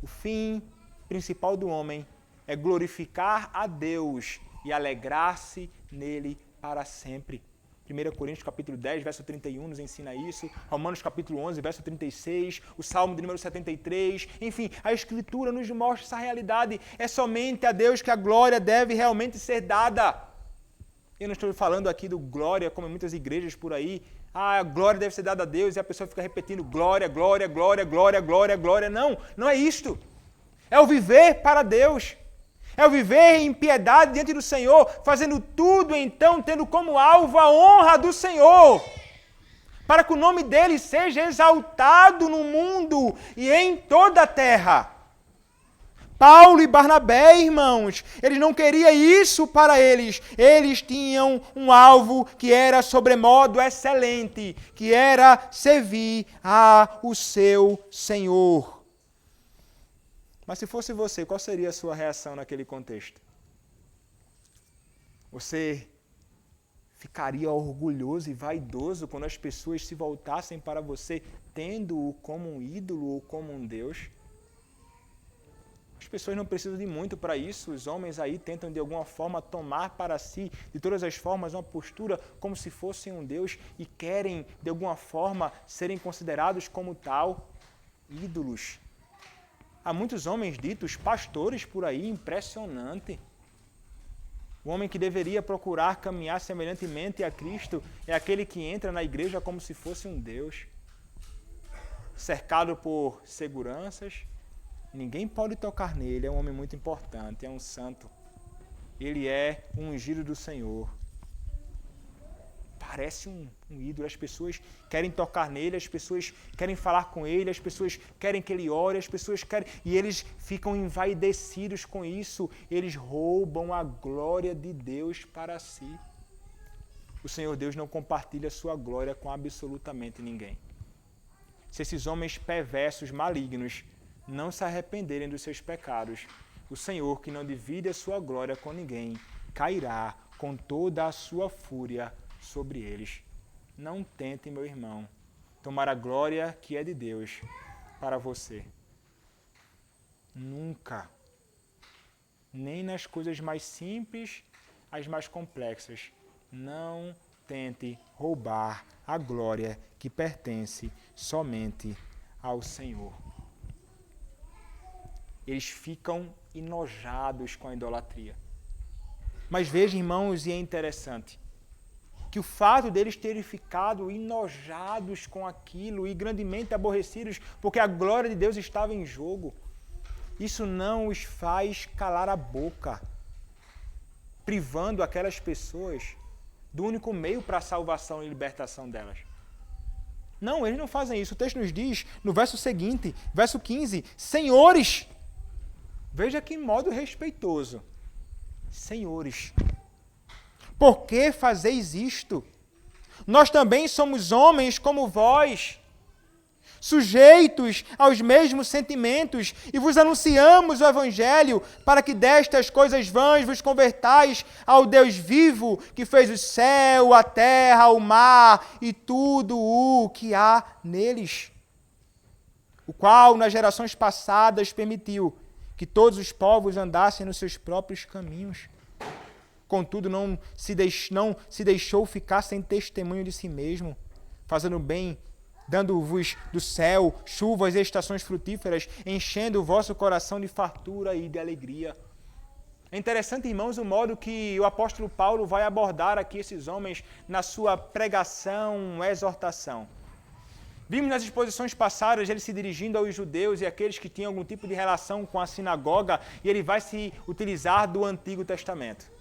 O fim principal do homem é glorificar a Deus e alegrar-se nele para sempre. 1 Coríntios capítulo 10, verso 31 nos ensina isso, Romanos capítulo 11, verso 36, o Salmo de número 73, enfim, a Escritura nos mostra essa realidade. É somente a Deus que a glória deve realmente ser dada. Eu não estou falando aqui do glória, como em muitas igrejas por aí. A glória deve ser dada a Deus e a pessoa fica repetindo glória, glória, glória, glória, glória, glória. Não, não é isto. É o viver para Deus. É o viver em piedade diante do Senhor, fazendo tudo então, tendo como alvo a honra do Senhor, para que o nome dele seja exaltado no mundo e em toda a terra. Paulo e Barnabé, irmãos, eles não queriam isso para eles. Eles tinham um alvo que era sobremodo excelente, que era servir ao seu Senhor. Mas se fosse você, qual seria a sua reação naquele contexto? Você ficaria orgulhoso e vaidoso quando as pessoas se voltassem para você, tendo-o como um ídolo ou como um Deus? As pessoas não precisam de muito para isso. Os homens aí tentam de alguma forma tomar para si, de todas as formas, uma postura como se fossem um Deus e querem de alguma forma serem considerados como tal, ídolos. Há muitos homens ditos pastores por aí, impressionante. O homem que deveria procurar caminhar semelhantemente a Cristo é aquele que entra na igreja como se fosse um Deus, cercado por seguranças. Ninguém pode tocar nele, é um homem muito importante, é um santo. Ele é um ungido do Senhor. Parece um ídolo, as pessoas querem tocar nele, as pessoas querem falar com ele, as pessoas querem que ele ore, as pessoas querem... E eles ficam envaidecidos com isso, eles roubam a glória de Deus para si. O Senhor Deus não compartilha a sua glória com absolutamente ninguém. Se esses homens perversos, malignos, não se arrependerem dos seus pecados, o Senhor, que não divide a sua glória com ninguém, cairá com toda a sua fúria sobre eles. Não tente, meu irmão, tomar a glória que é de Deus para você. Nunca. Nem nas coisas mais simples, as mais complexas. Não tente roubar a glória que pertence somente ao Senhor. Eles ficam enojados com a idolatria. Mas veja, irmãos, e é interessante, que o fato deles terem ficado enojados com aquilo e grandemente aborrecidos, porque a glória de Deus estava em jogo, isso não os faz calar a boca, privando aquelas pessoas do único meio para a salvação e libertação delas. Não, eles não fazem isso. O texto nos diz, no verso seguinte, verso 15, senhores, veja que modo respeitoso, senhores, por que fazeis isto? Nós também somos homens como vós, sujeitos aos mesmos sentimentos, e vos anunciamos o Evangelho, para que destas coisas vãs vos convertais ao Deus vivo, que fez o céu, a terra, o mar e tudo o que há neles, o qual nas gerações passadas permitiu que todos os povos andassem nos seus próprios caminhos. Contudo, não se deixou ficar sem testemunho de si mesmo, fazendo bem, dando-vos do céu chuvas e estações frutíferas, enchendo o vosso coração de fartura e de alegria. É interessante, irmãos, o modo que o apóstolo Paulo vai abordar aqui esses homens na sua pregação, exortação. Vimos nas exposições passadas ele se dirigindo aos judeus e àqueles que tinham algum tipo de relação com a sinagoga, e ele vai se utilizar do Antigo Testamento.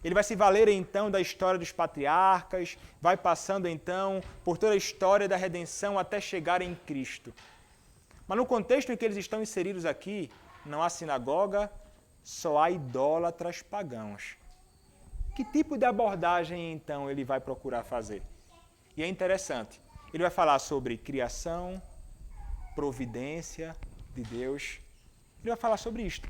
Ele vai se valer, então, da história dos patriarcas, vai passando, então, por toda a história da redenção até chegar em Cristo. Mas no contexto em que eles estão inseridos aqui, não há sinagoga, só há idólatras pagãos. Que tipo de abordagem, então, ele vai procurar fazer? E é interessante, ele vai falar sobre criação, providência de Deus, ele vai falar sobre isto.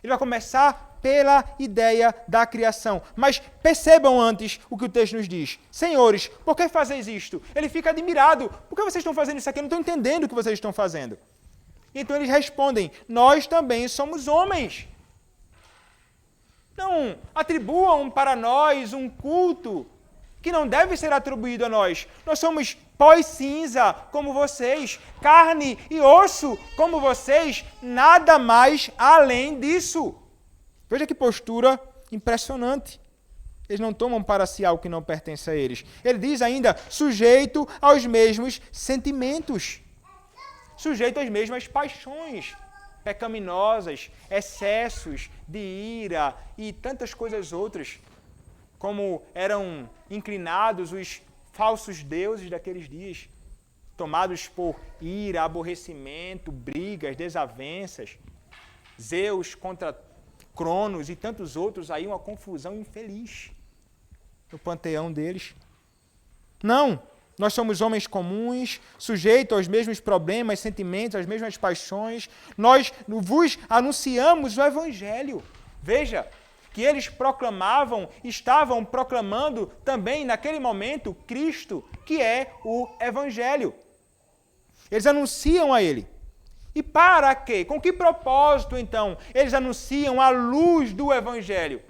Ele vai começar pela ideia da criação. Mas percebam antes o que o texto nos diz. Senhores, por que fazeis isto? Ele fica admirado. Por que vocês estão fazendo isso aqui? Eu não estou entendendo o que vocês estão fazendo. Então eles respondem, nós também somos homens. Não atribuam para nós um culto que não deve ser atribuído a nós. Nós somos pó e cinza, como vocês, carne e osso, como vocês, nada mais além disso. Veja que postura impressionante. Eles não tomam para si algo que não pertence a eles. Ele diz ainda, sujeito aos mesmos sentimentos. Sujeito às mesmas paixões pecaminosas, excessos de ira e tantas coisas outras, como eram inclinados os falsos deuses daqueles dias, tomados por ira, aborrecimento, brigas, desavenças, Zeus contra Cronos e tantos outros, aí uma confusão infeliz no panteão deles. Não, nós somos homens comuns, sujeitos aos mesmos problemas, sentimentos, às mesmas paixões. Nós vos anunciamos o Evangelho. Veja que eles estavam proclamando também naquele momento Cristo, que é o Evangelho. Eles anunciam a Ele. E para quê? Com que propósito, então, eles anunciam a luz do Evangelho?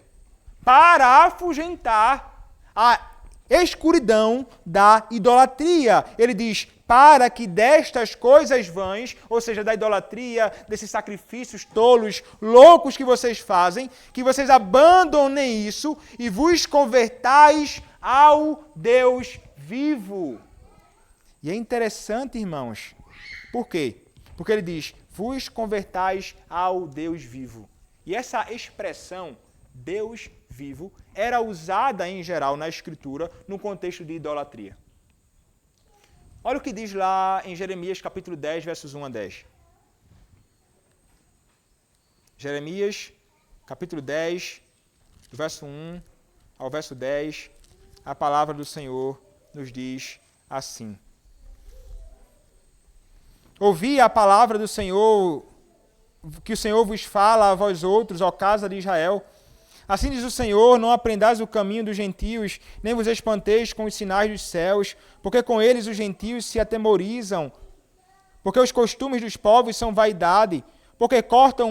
Para afugentar a escuridão da idolatria. Ele diz, para que destas coisas vãs, ou seja, da idolatria, desses sacrifícios tolos, loucos que vocês fazem, que vocês abandonem isso e vos convertais ao Deus vivo. E é interessante, irmãos, por quê? Porque ele diz, vos convertais ao Deus vivo. E essa expressão, Deus vivo, era usada em geral na Escritura no contexto de idolatria. Olha o que diz lá em Jeremias capítulo 10, versos 1 a 10. Jeremias capítulo 10, do verso 1 ao verso 10, a palavra do Senhor nos diz assim. Ouvi a palavra do Senhor, que o Senhor vos fala a vós outros, ó casa de Israel. Assim diz o Senhor, não aprendais o caminho dos gentios, nem vos espanteis com os sinais dos céus, porque com eles os gentios se atemorizam, porque os costumes dos povos são vaidade, porque cortam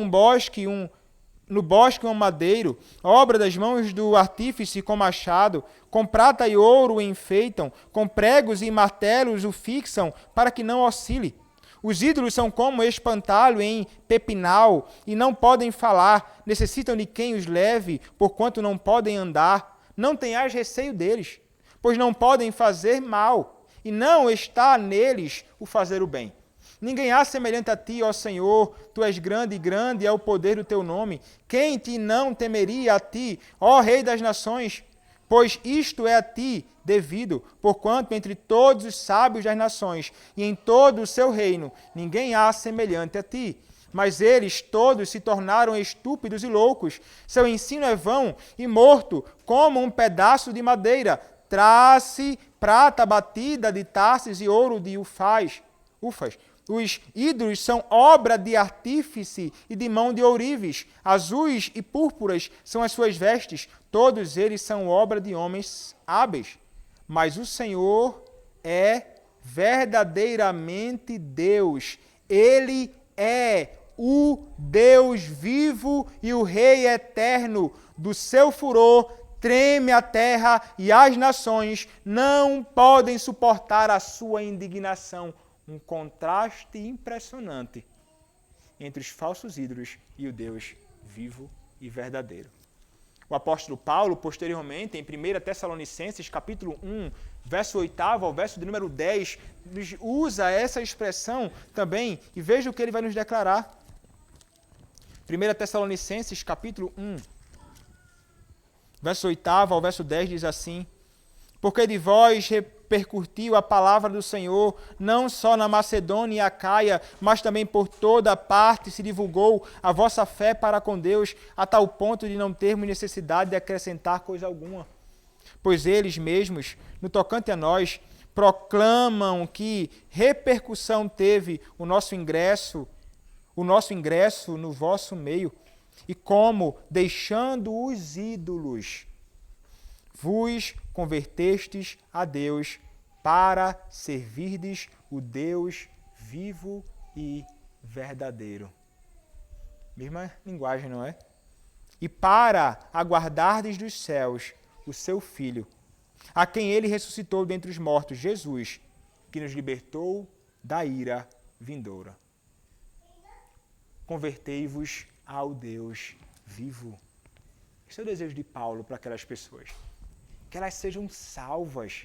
no bosque um madeiro, obra das mãos do artífice com machado, com prata e ouro o enfeitam, com pregos e martelos o fixam, para que não oscile. Os ídolos são como espantalho em pepinal, e não podem falar, necessitam de quem os leve, porquanto não podem andar. Não tenhais receio deles, pois não podem fazer mal, e não está neles o fazer o bem. Ninguém há semelhante a ti, ó Senhor, tu és grande e grande é o poder do teu nome. Quem te não temeria a ti, ó Rei das nações? Pois isto é a ti devido, porquanto entre todos os sábios das nações e em todo o seu reino, ninguém há semelhante a ti. Mas eles todos se tornaram estúpidos e loucos. Seu ensino é vão e morto, como um pedaço de madeira. Traz-se prata batida de Tarsis e ouro de Ufaz. Os ídolos são obra de artífice e de mão de ourives. Azuis e púrpuras são as suas vestes. Todos eles são obra de homens hábeis. Mas o Senhor é verdadeiramente Deus. Ele é o Deus vivo e o Rei eterno. Do seu furor treme a terra e as nações não podem suportar a sua indignação. Um contraste impressionante entre os falsos ídolos e o Deus vivo e verdadeiro. O apóstolo Paulo, posteriormente, em 1 Tessalonicenses, capítulo 1, verso 8 ao verso de número 10, usa essa expressão também, e veja o que ele vai nos declarar. 1 Tessalonicenses, capítulo 1, verso 8 ao verso 10, diz assim, porque de vós repercutiu a palavra do Senhor, não só na Macedônia e Acaia, mas também por toda parte se divulgou a vossa fé para com Deus, a tal ponto de não termos necessidade de acrescentar coisa alguma. Pois eles mesmos, no tocante a nós, proclamam que repercussão teve o nosso ingresso no vosso meio, e como, deixando os ídolos, vos convertestes a Deus para servirdes o Deus vivo e verdadeiro. Mesma linguagem, não é? E para aguardardes dos céus o seu Filho, a quem ele ressuscitou dentre os mortos, Jesus, que nos libertou da ira vindoura. Convertei-vos ao Deus vivo. Esse é o desejo de Paulo para aquelas pessoas. que elas sejam salvas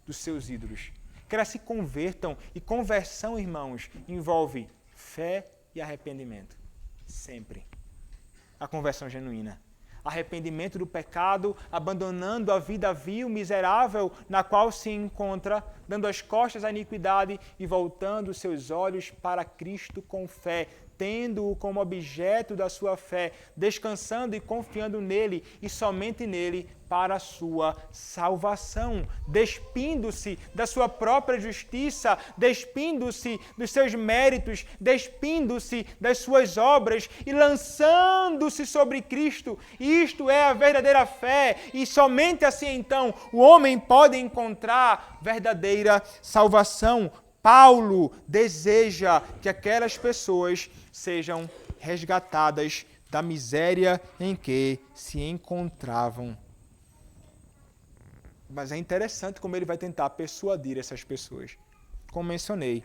dos seus ídolos, que elas se convertam. E conversão, irmãos, envolve fé e arrependimento. Sempre. A conversão genuína. Arrependimento do pecado, abandonando a vida vil, miserável, na qual se encontra, dando as costas à iniquidade e voltando os seus olhos para Cristo com fé, tendo-o como objeto da sua fé, descansando e confiando nele e somente nele para a sua salvação, despindo-se da sua própria justiça, despindo-se dos seus méritos, despindo-se das suas obras e lançando-se sobre Cristo. Isto é a verdadeira fé e somente assim então o homem pode encontrar verdadeira salvação. Paulo deseja que aquelas pessoas sejam resgatadas da miséria em que se encontravam. Mas é interessante como ele vai tentar persuadir essas pessoas. Como mencionei,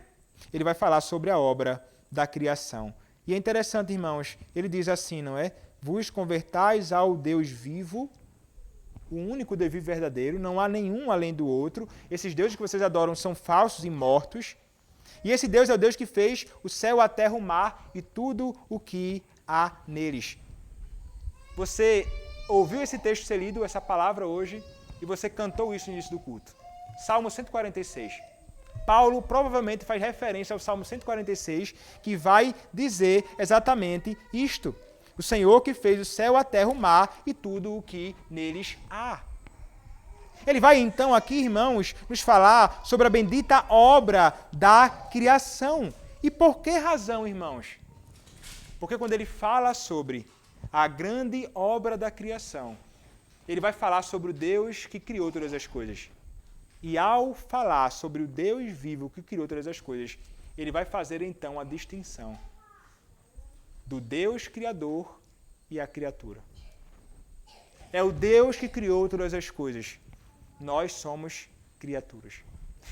ele vai falar sobre a obra da criação. E é interessante, irmãos, ele diz assim, não é? Vos convertais ao Deus vivo, o único Deus vivo verdadeiro, não há nenhum além do outro. Esses deuses que vocês adoram são falsos e mortos. E esse Deus é o Deus que fez o céu, a terra, o mar e tudo o que há neles. Você ouviu esse texto ser lido, essa palavra hoje, e você cantou isso no início do culto. Salmo 146. Paulo provavelmente faz referência ao Salmo 146, que vai dizer exatamente isto. O Senhor que fez o céu, a terra, o mar e tudo o que neles há. Ele vai então aqui, irmãos, nos falar sobre a bendita obra da criação. E por que razão, irmãos? Porque quando ele fala sobre a grande obra da criação, ele vai falar sobre o Deus que criou todas as coisas. E ao falar sobre o Deus vivo que criou todas as coisas, ele vai fazer então a distinção do Deus criador e a criatura. É o Deus que criou todas as coisas. Nós somos criaturas.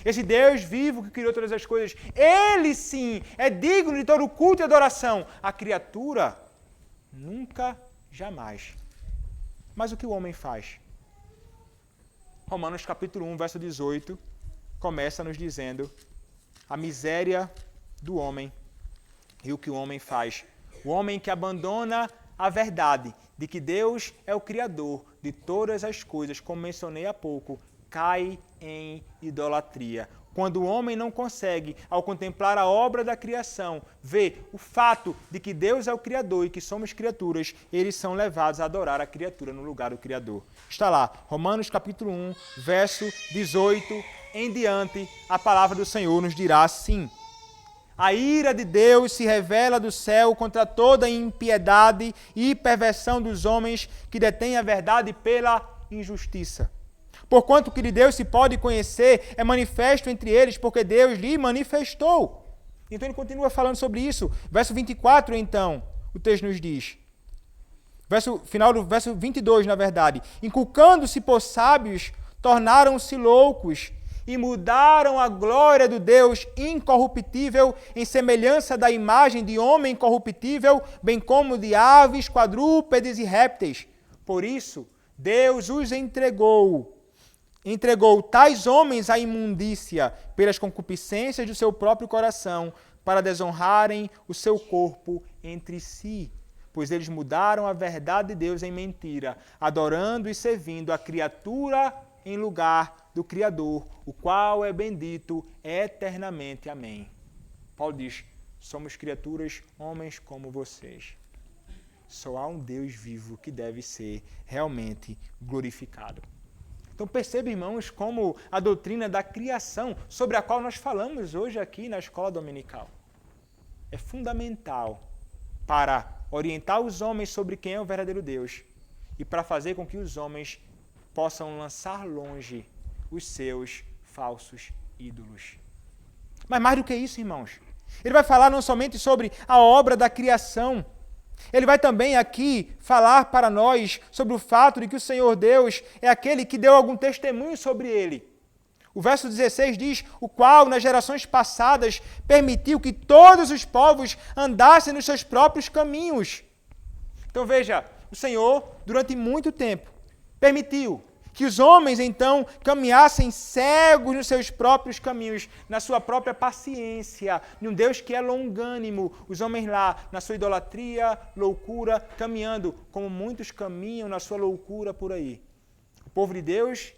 Esse Deus vivo que criou todas as coisas, ele sim é digno de todo culto e adoração. A criatura, nunca, jamais. Mas o que o homem faz? Romanos capítulo 1, verso 18, começa nos dizendo a miséria do homem e o que o homem faz. O homem que abandona a verdade de que Deus é o Criador de todas as coisas, como mencionei há pouco, cai em idolatria. Quando o homem não consegue, ao contemplar a obra da criação, ver o fato de que Deus é o Criador e que somos criaturas, eles são levados a adorar a criatura no lugar do Criador. Está lá, Romanos capítulo 1, verso 18 em diante, a palavra do Senhor nos dirá assim: a ira de Deus se revela do céu contra toda impiedade e perversão dos homens que detêm a verdade pela injustiça. Porquanto o que de Deus se pode conhecer é manifesto entre eles, porque Deus lhe manifestou. Então ele continua falando sobre isso. Verso 24, então, o texto nos diz. Final do verso 22, na verdade. Inculcando-se por sábios, tornaram-se loucos e mudaram a glória do Deus incorruptível em semelhança da imagem de homem corruptível, bem como de aves, quadrúpedes e répteis. Por isso, Deus os entregou tais homens à imundícia pelas concupiscências do seu próprio coração, para desonrarem o seu corpo entre si. Pois eles mudaram a verdade de Deus em mentira, adorando e servindo a criatura em lugar do Criador, o qual é bendito eternamente. Amém. Paulo diz, somos criaturas, homens como vocês. Só há um Deus vivo que deve ser realmente glorificado. Então perceba, irmãos, como a doutrina da criação, sobre a qual nós falamos hoje aqui na escola dominical, é fundamental para orientar os homens sobre quem é o verdadeiro Deus e para fazer com que os homens possam lançar longe os seus falsos ídolos. Mas mais do que isso, irmãos, ele vai falar não somente sobre a obra da criação, ele vai também aqui falar para nós sobre o fato de que o Senhor Deus é aquele que deu algum testemunho sobre ele. O verso 16 diz, o qual nas gerações passadas permitiu que todos os povos andassem nos seus próprios caminhos. Então veja, o Senhor, durante muito tempo, permitiu Que os homens, então, caminhassem cegos nos seus próprios caminhos, na sua própria paciência, de um Deus que é longânimo. Os homens lá, na sua idolatria, loucura, caminhando, como muitos caminham na sua loucura por aí. O povo de Deus,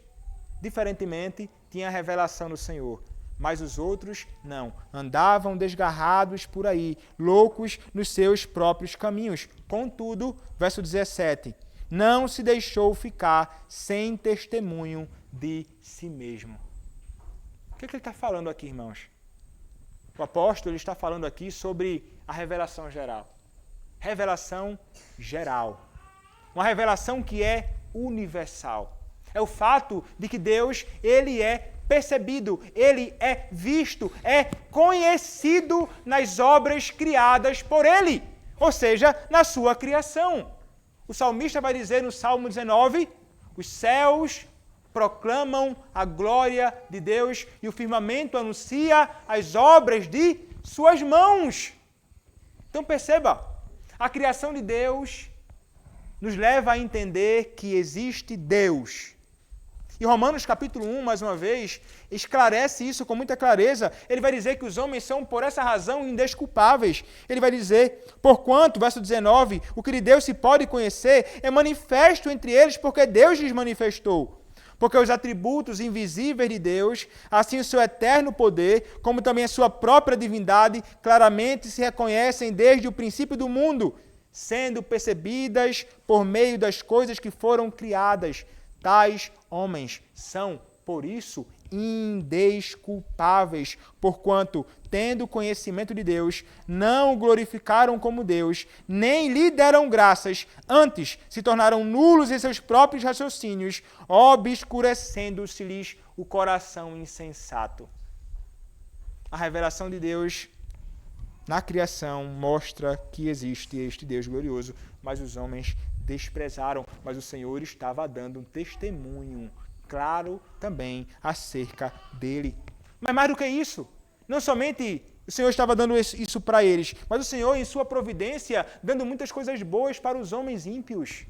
diferentemente, tinha a revelação do Senhor. Mas os outros não. Andavam desgarrados por aí, loucos nos seus próprios caminhos. Contudo, verso 17, não se deixou ficar sem testemunho de si mesmo. O que ele está falando aqui, irmãos? O apóstolo está falando aqui sobre a revelação geral. Revelação geral. Uma revelação que é universal. É o fato de que Deus, ele é percebido, ele é visto, é conhecido nas obras criadas por ele, ou seja, na sua criação. O salmista vai dizer no Salmo 19, os céus proclamam a glória de Deus e o firmamento anuncia as obras de suas mãos. Então perceba, a criação de Deus nos leva a entender que existe Deus. E Romanos capítulo 1, mais uma vez, esclarece isso com muita clareza. Ele vai dizer que os homens são, por essa razão, indesculpáveis. Ele vai dizer, porquanto, verso 19, o que de Deus se pode conhecer é manifesto entre eles, porque Deus lhes manifestou. Porque os atributos invisíveis de Deus, assim o seu eterno poder, como também a sua própria divindade, claramente se reconhecem desde o princípio do mundo, sendo percebidas por meio das coisas que foram criadas. Tais homens são, por isso, indesculpáveis, porquanto, tendo conhecimento de Deus, não o glorificaram como Deus, nem lhe deram graças, antes se tornaram nulos em seus próprios raciocínios, obscurecendo-se-lhes o coração insensato. A revelação de Deus na criação mostra que existe este Deus glorioso, mas os homens desprezaram, mas o Senhor estava dando um testemunho claro também acerca dele. Mas mais do que isso, não somente o Senhor estava dando isso para eles, mas o Senhor, em sua providência, dando muitas coisas boas para os homens ímpios.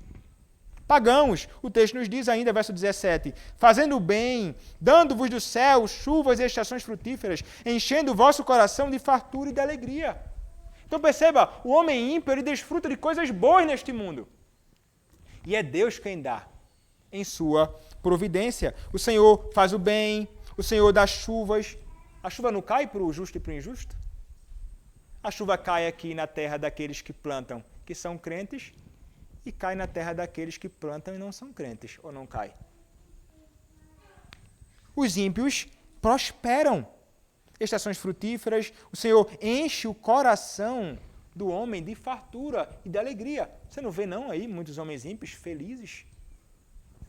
Pagãos, o texto nos diz ainda, verso 17, fazendo o bem, dando-vos do céu chuvas e estações frutíferas, enchendo o vosso coração de fartura e de alegria. Então perceba, o homem ímpio, ele desfruta de coisas boas neste mundo. E é Deus quem dá, em sua providência. O Senhor faz o bem, o Senhor dá chuvas. A chuva não cai para o justo e para o injusto? A chuva cai aqui na terra daqueles que plantam, que são crentes, e cai na terra daqueles que plantam e não são crentes, ou não cai? Os ímpios prosperam. Estações frutíferas, o Senhor enche o coração do homem de fartura e de alegria. Você não vê não aí muitos homens ímpios felizes?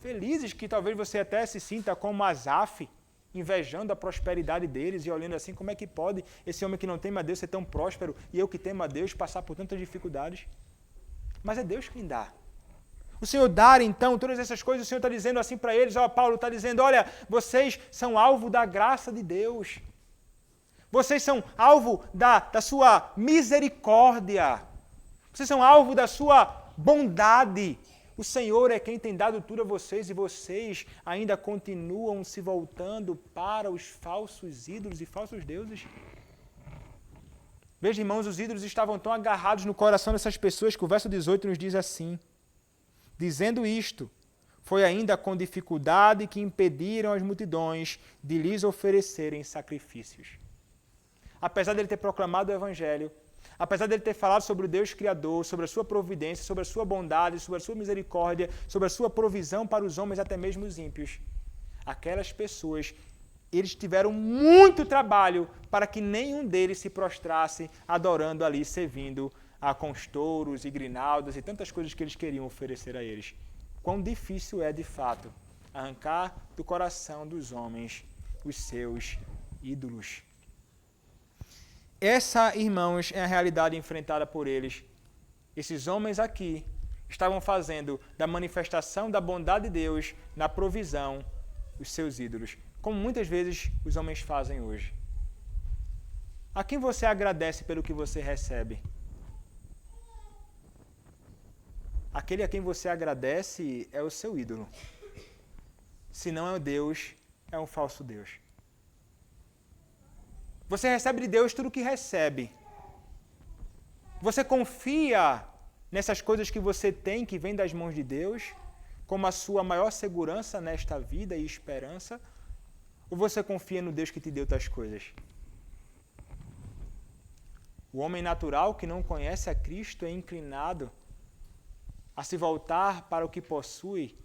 Felizes que talvez você até se sinta como Asaf, invejando a prosperidade deles e olhando assim, como é que pode esse homem que não teme a Deus ser tão próspero e eu que temo a Deus passar por tantas dificuldades? Mas é Deus quem dá. O Senhor dá, então, todas essas coisas, o Senhor está dizendo assim para eles, Paulo está dizendo, olha, vocês são alvo da graça de Deus. Vocês são alvo da sua misericórdia. Vocês são alvo da sua bondade. O Senhor é quem tem dado tudo a vocês e vocês ainda continuam se voltando para os falsos ídolos e falsos deuses. Veja, irmãos, os ídolos estavam tão agarrados no coração dessas pessoas que o verso 18 nos diz assim, dizendo isto, foi ainda com dificuldade que impediram as multidões de lhes oferecerem sacrifícios. Apesar dele ter proclamado o Evangelho, apesar dele ter falado sobre o Deus Criador, sobre a sua providência, sobre a sua bondade, sobre a sua misericórdia, sobre a sua provisão para os homens, até mesmo os ímpios, aquelas pessoas, eles tiveram muito trabalho para que nenhum deles se prostrasse adorando ali, servindo com os touros e grinaldas e tantas coisas que eles queriam oferecer a eles. Quão difícil é, de fato, arrancar do coração dos homens os seus ídolos. Essa, irmãos, é a realidade enfrentada por eles. Esses homens aqui estavam fazendo da manifestação da bondade de Deus na provisão os seus ídolos, como muitas vezes os homens fazem hoje. A quem você agradece pelo que você recebe? Aquele a quem você agradece é o seu ídolo. Se não é Deus, é um falso Deus. Você recebe de Deus tudo o que recebe. Você confia nessas coisas que você tem, que vêm das mãos de Deus, como a sua maior segurança nesta vida e esperança? Ou você confia no Deus que te deu tais coisas? O homem natural que não conhece a Cristo é inclinado a se voltar para o que possui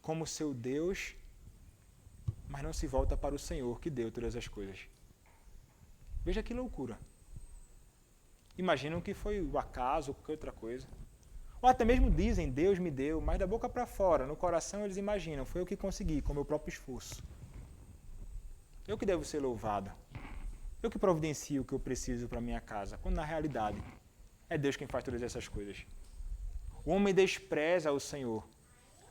como seu Deus, mas não se volta para o Senhor que deu todas as coisas. Veja que loucura. Imaginam que foi o acaso ou qualquer outra coisa. Ou até mesmo dizem, Deus me deu, mas da boca para fora, no coração eles imaginam, foi eu que consegui, com o meu próprio esforço. Eu que devo ser louvado. Eu que providencio o que eu preciso para minha casa, quando na realidade é Deus quem faz todas essas coisas. O homem despreza o Senhor,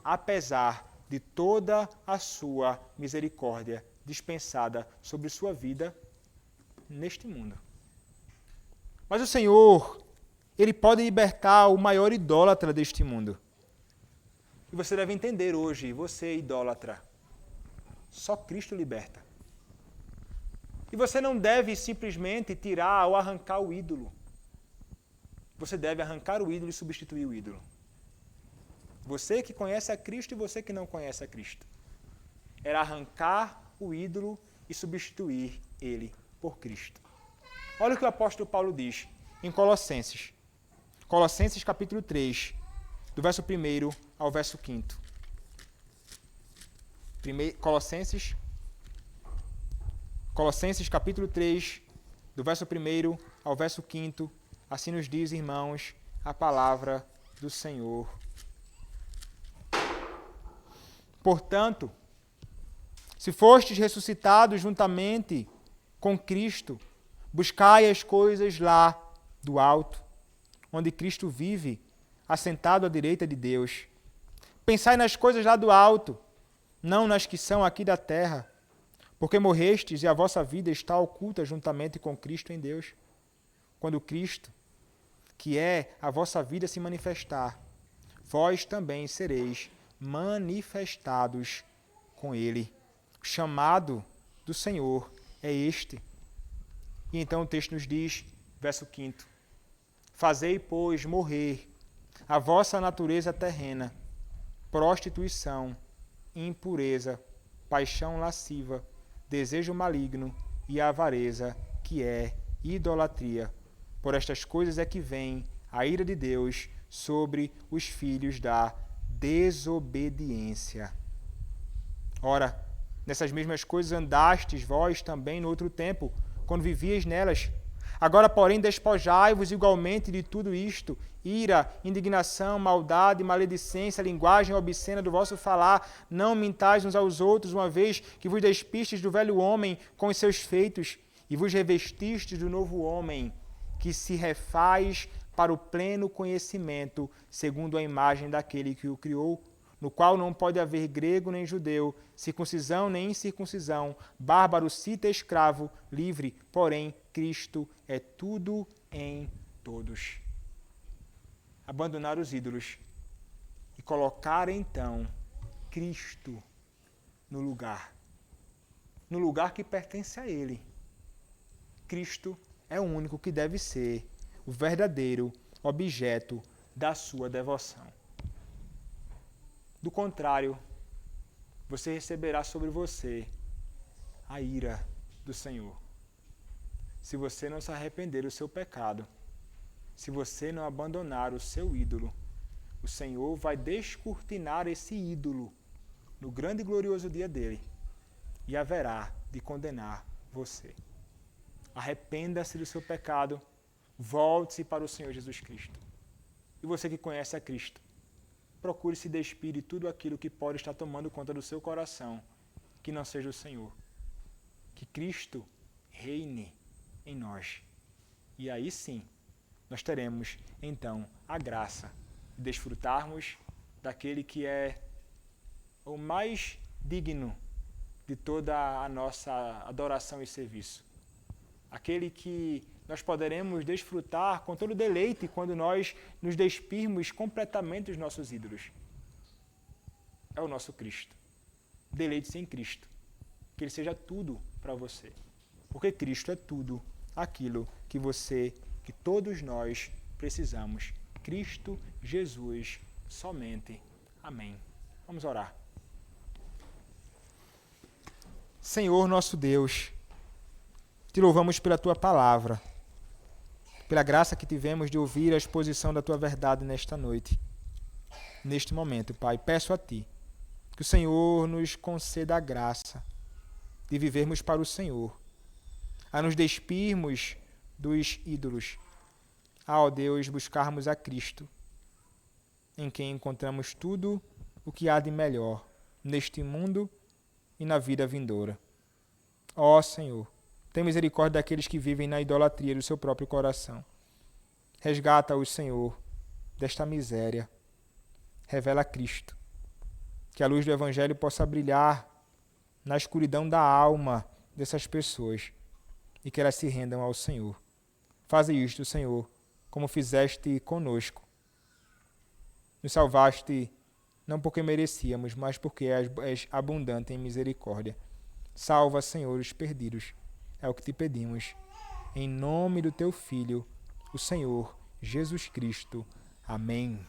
apesar de toda a sua misericórdia dispensada sobre sua vida neste mundo. Mas o Senhor, Ele pode libertar o maior idólatra deste mundo. E você deve entender hoje, você idólatra, só Cristo liberta. E você não deve simplesmente tirar ou arrancar o ídolo. Você deve arrancar o ídolo e substituir o ídolo. Você que conhece a Cristo e você que não conhece a Cristo. Era arrancar o ídolo e substituir ele por Cristo. Olha o que o apóstolo Paulo diz em Colossenses. Colossenses capítulo 3, do verso 1 ao verso 5. Colossenses capítulo 3, do verso 1 ao verso 5, assim nos diz, irmãos, a palavra do Senhor. Portanto, se fostes ressuscitados juntamente com Cristo, buscai as coisas lá do alto, onde Cristo vive, assentado à direita de Deus. Pensai nas coisas lá do alto, não nas que são aqui da terra, porque morrestes e a vossa vida está oculta juntamente com Cristo em Deus. Quando Cristo, que é a vossa vida, se manifestar, vós também sereis manifestados com Ele. O chamado do Senhor é este. E então o texto nos diz, verso 5, fazei, pois, morrer a vossa natureza terrena, prostituição, impureza, paixão lasciva, desejo maligno e avareza, que é idolatria. Por estas coisas é que vem a ira de Deus sobre os filhos da desobediência. Ora, nessas mesmas coisas andastes vós também no outro tempo, quando vivíeis nelas. Agora, porém, despojai-vos igualmente de tudo isto: ira, indignação, maldade, maledicência, linguagem obscena do vosso falar. Não mintais uns aos outros, uma vez que vos despistes do velho homem com os seus feitos, e vos revestistes do novo homem, que se refaz para o pleno conhecimento, segundo a imagem daquele que o criou, no qual não pode haver grego nem judeu, circuncisão nem incircuncisão, bárbaro, cita, escravo, livre, porém Cristo é tudo em todos. Abandonar os ídolos e colocar então Cristo no lugar que pertence a Ele. Cristo é o único que deve ser o verdadeiro objeto da sua devoção. Do contrário, você receberá sobre você a ira do Senhor. Se você não se arrepender do seu pecado, se você não abandonar o seu ídolo, o Senhor vai descortinar esse ídolo no grande e glorioso dia dele e haverá de condenar você. Arrependa-se do seu pecado, volte-se para o Senhor Jesus Cristo. E você que conhece a Cristo, procure se despir de tudo aquilo que pode estar tomando conta do seu coração, que não seja o Senhor. Que Cristo reine em nós. E aí sim, nós teremos, então, a graça de desfrutarmos daquele que é o mais digno de toda a nossa adoração e serviço. Aquele que nós poderemos desfrutar com todo deleite quando nós nos despirmos completamente dos nossos ídolos. é o nosso Cristo. Deleite-se em Cristo. Que Ele seja tudo para você. Porque Cristo é tudo aquilo que todos nós precisamos. Cristo Jesus somente. Amém. Vamos orar. Senhor nosso Deus, te louvamos pela tua palavra, pela graça que tivemos de ouvir a exposição da tua verdade nesta noite, neste momento, Pai. Peço a ti que o Senhor nos conceda a graça de vivermos para o Senhor, a nos despirmos dos ídolos, ó Deus, buscarmos a Cristo, em quem encontramos tudo o que há de melhor neste mundo e na vida vindoura. Ó Senhor, tem misericórdia daqueles que vivem na idolatria do seu próprio coração. Resgata-os, Senhor, desta miséria. Revela Cristo. Que a luz do Evangelho possa brilhar na escuridão da alma dessas pessoas e que elas se rendam ao Senhor. Faze isto, Senhor, como fizeste conosco. Nos salvaste não porque merecíamos, mas porque és abundante em misericórdia. Salva, Senhor, os perdidos. É o que te pedimos. Em nome do teu Filho, o Senhor Jesus Cristo. Amém.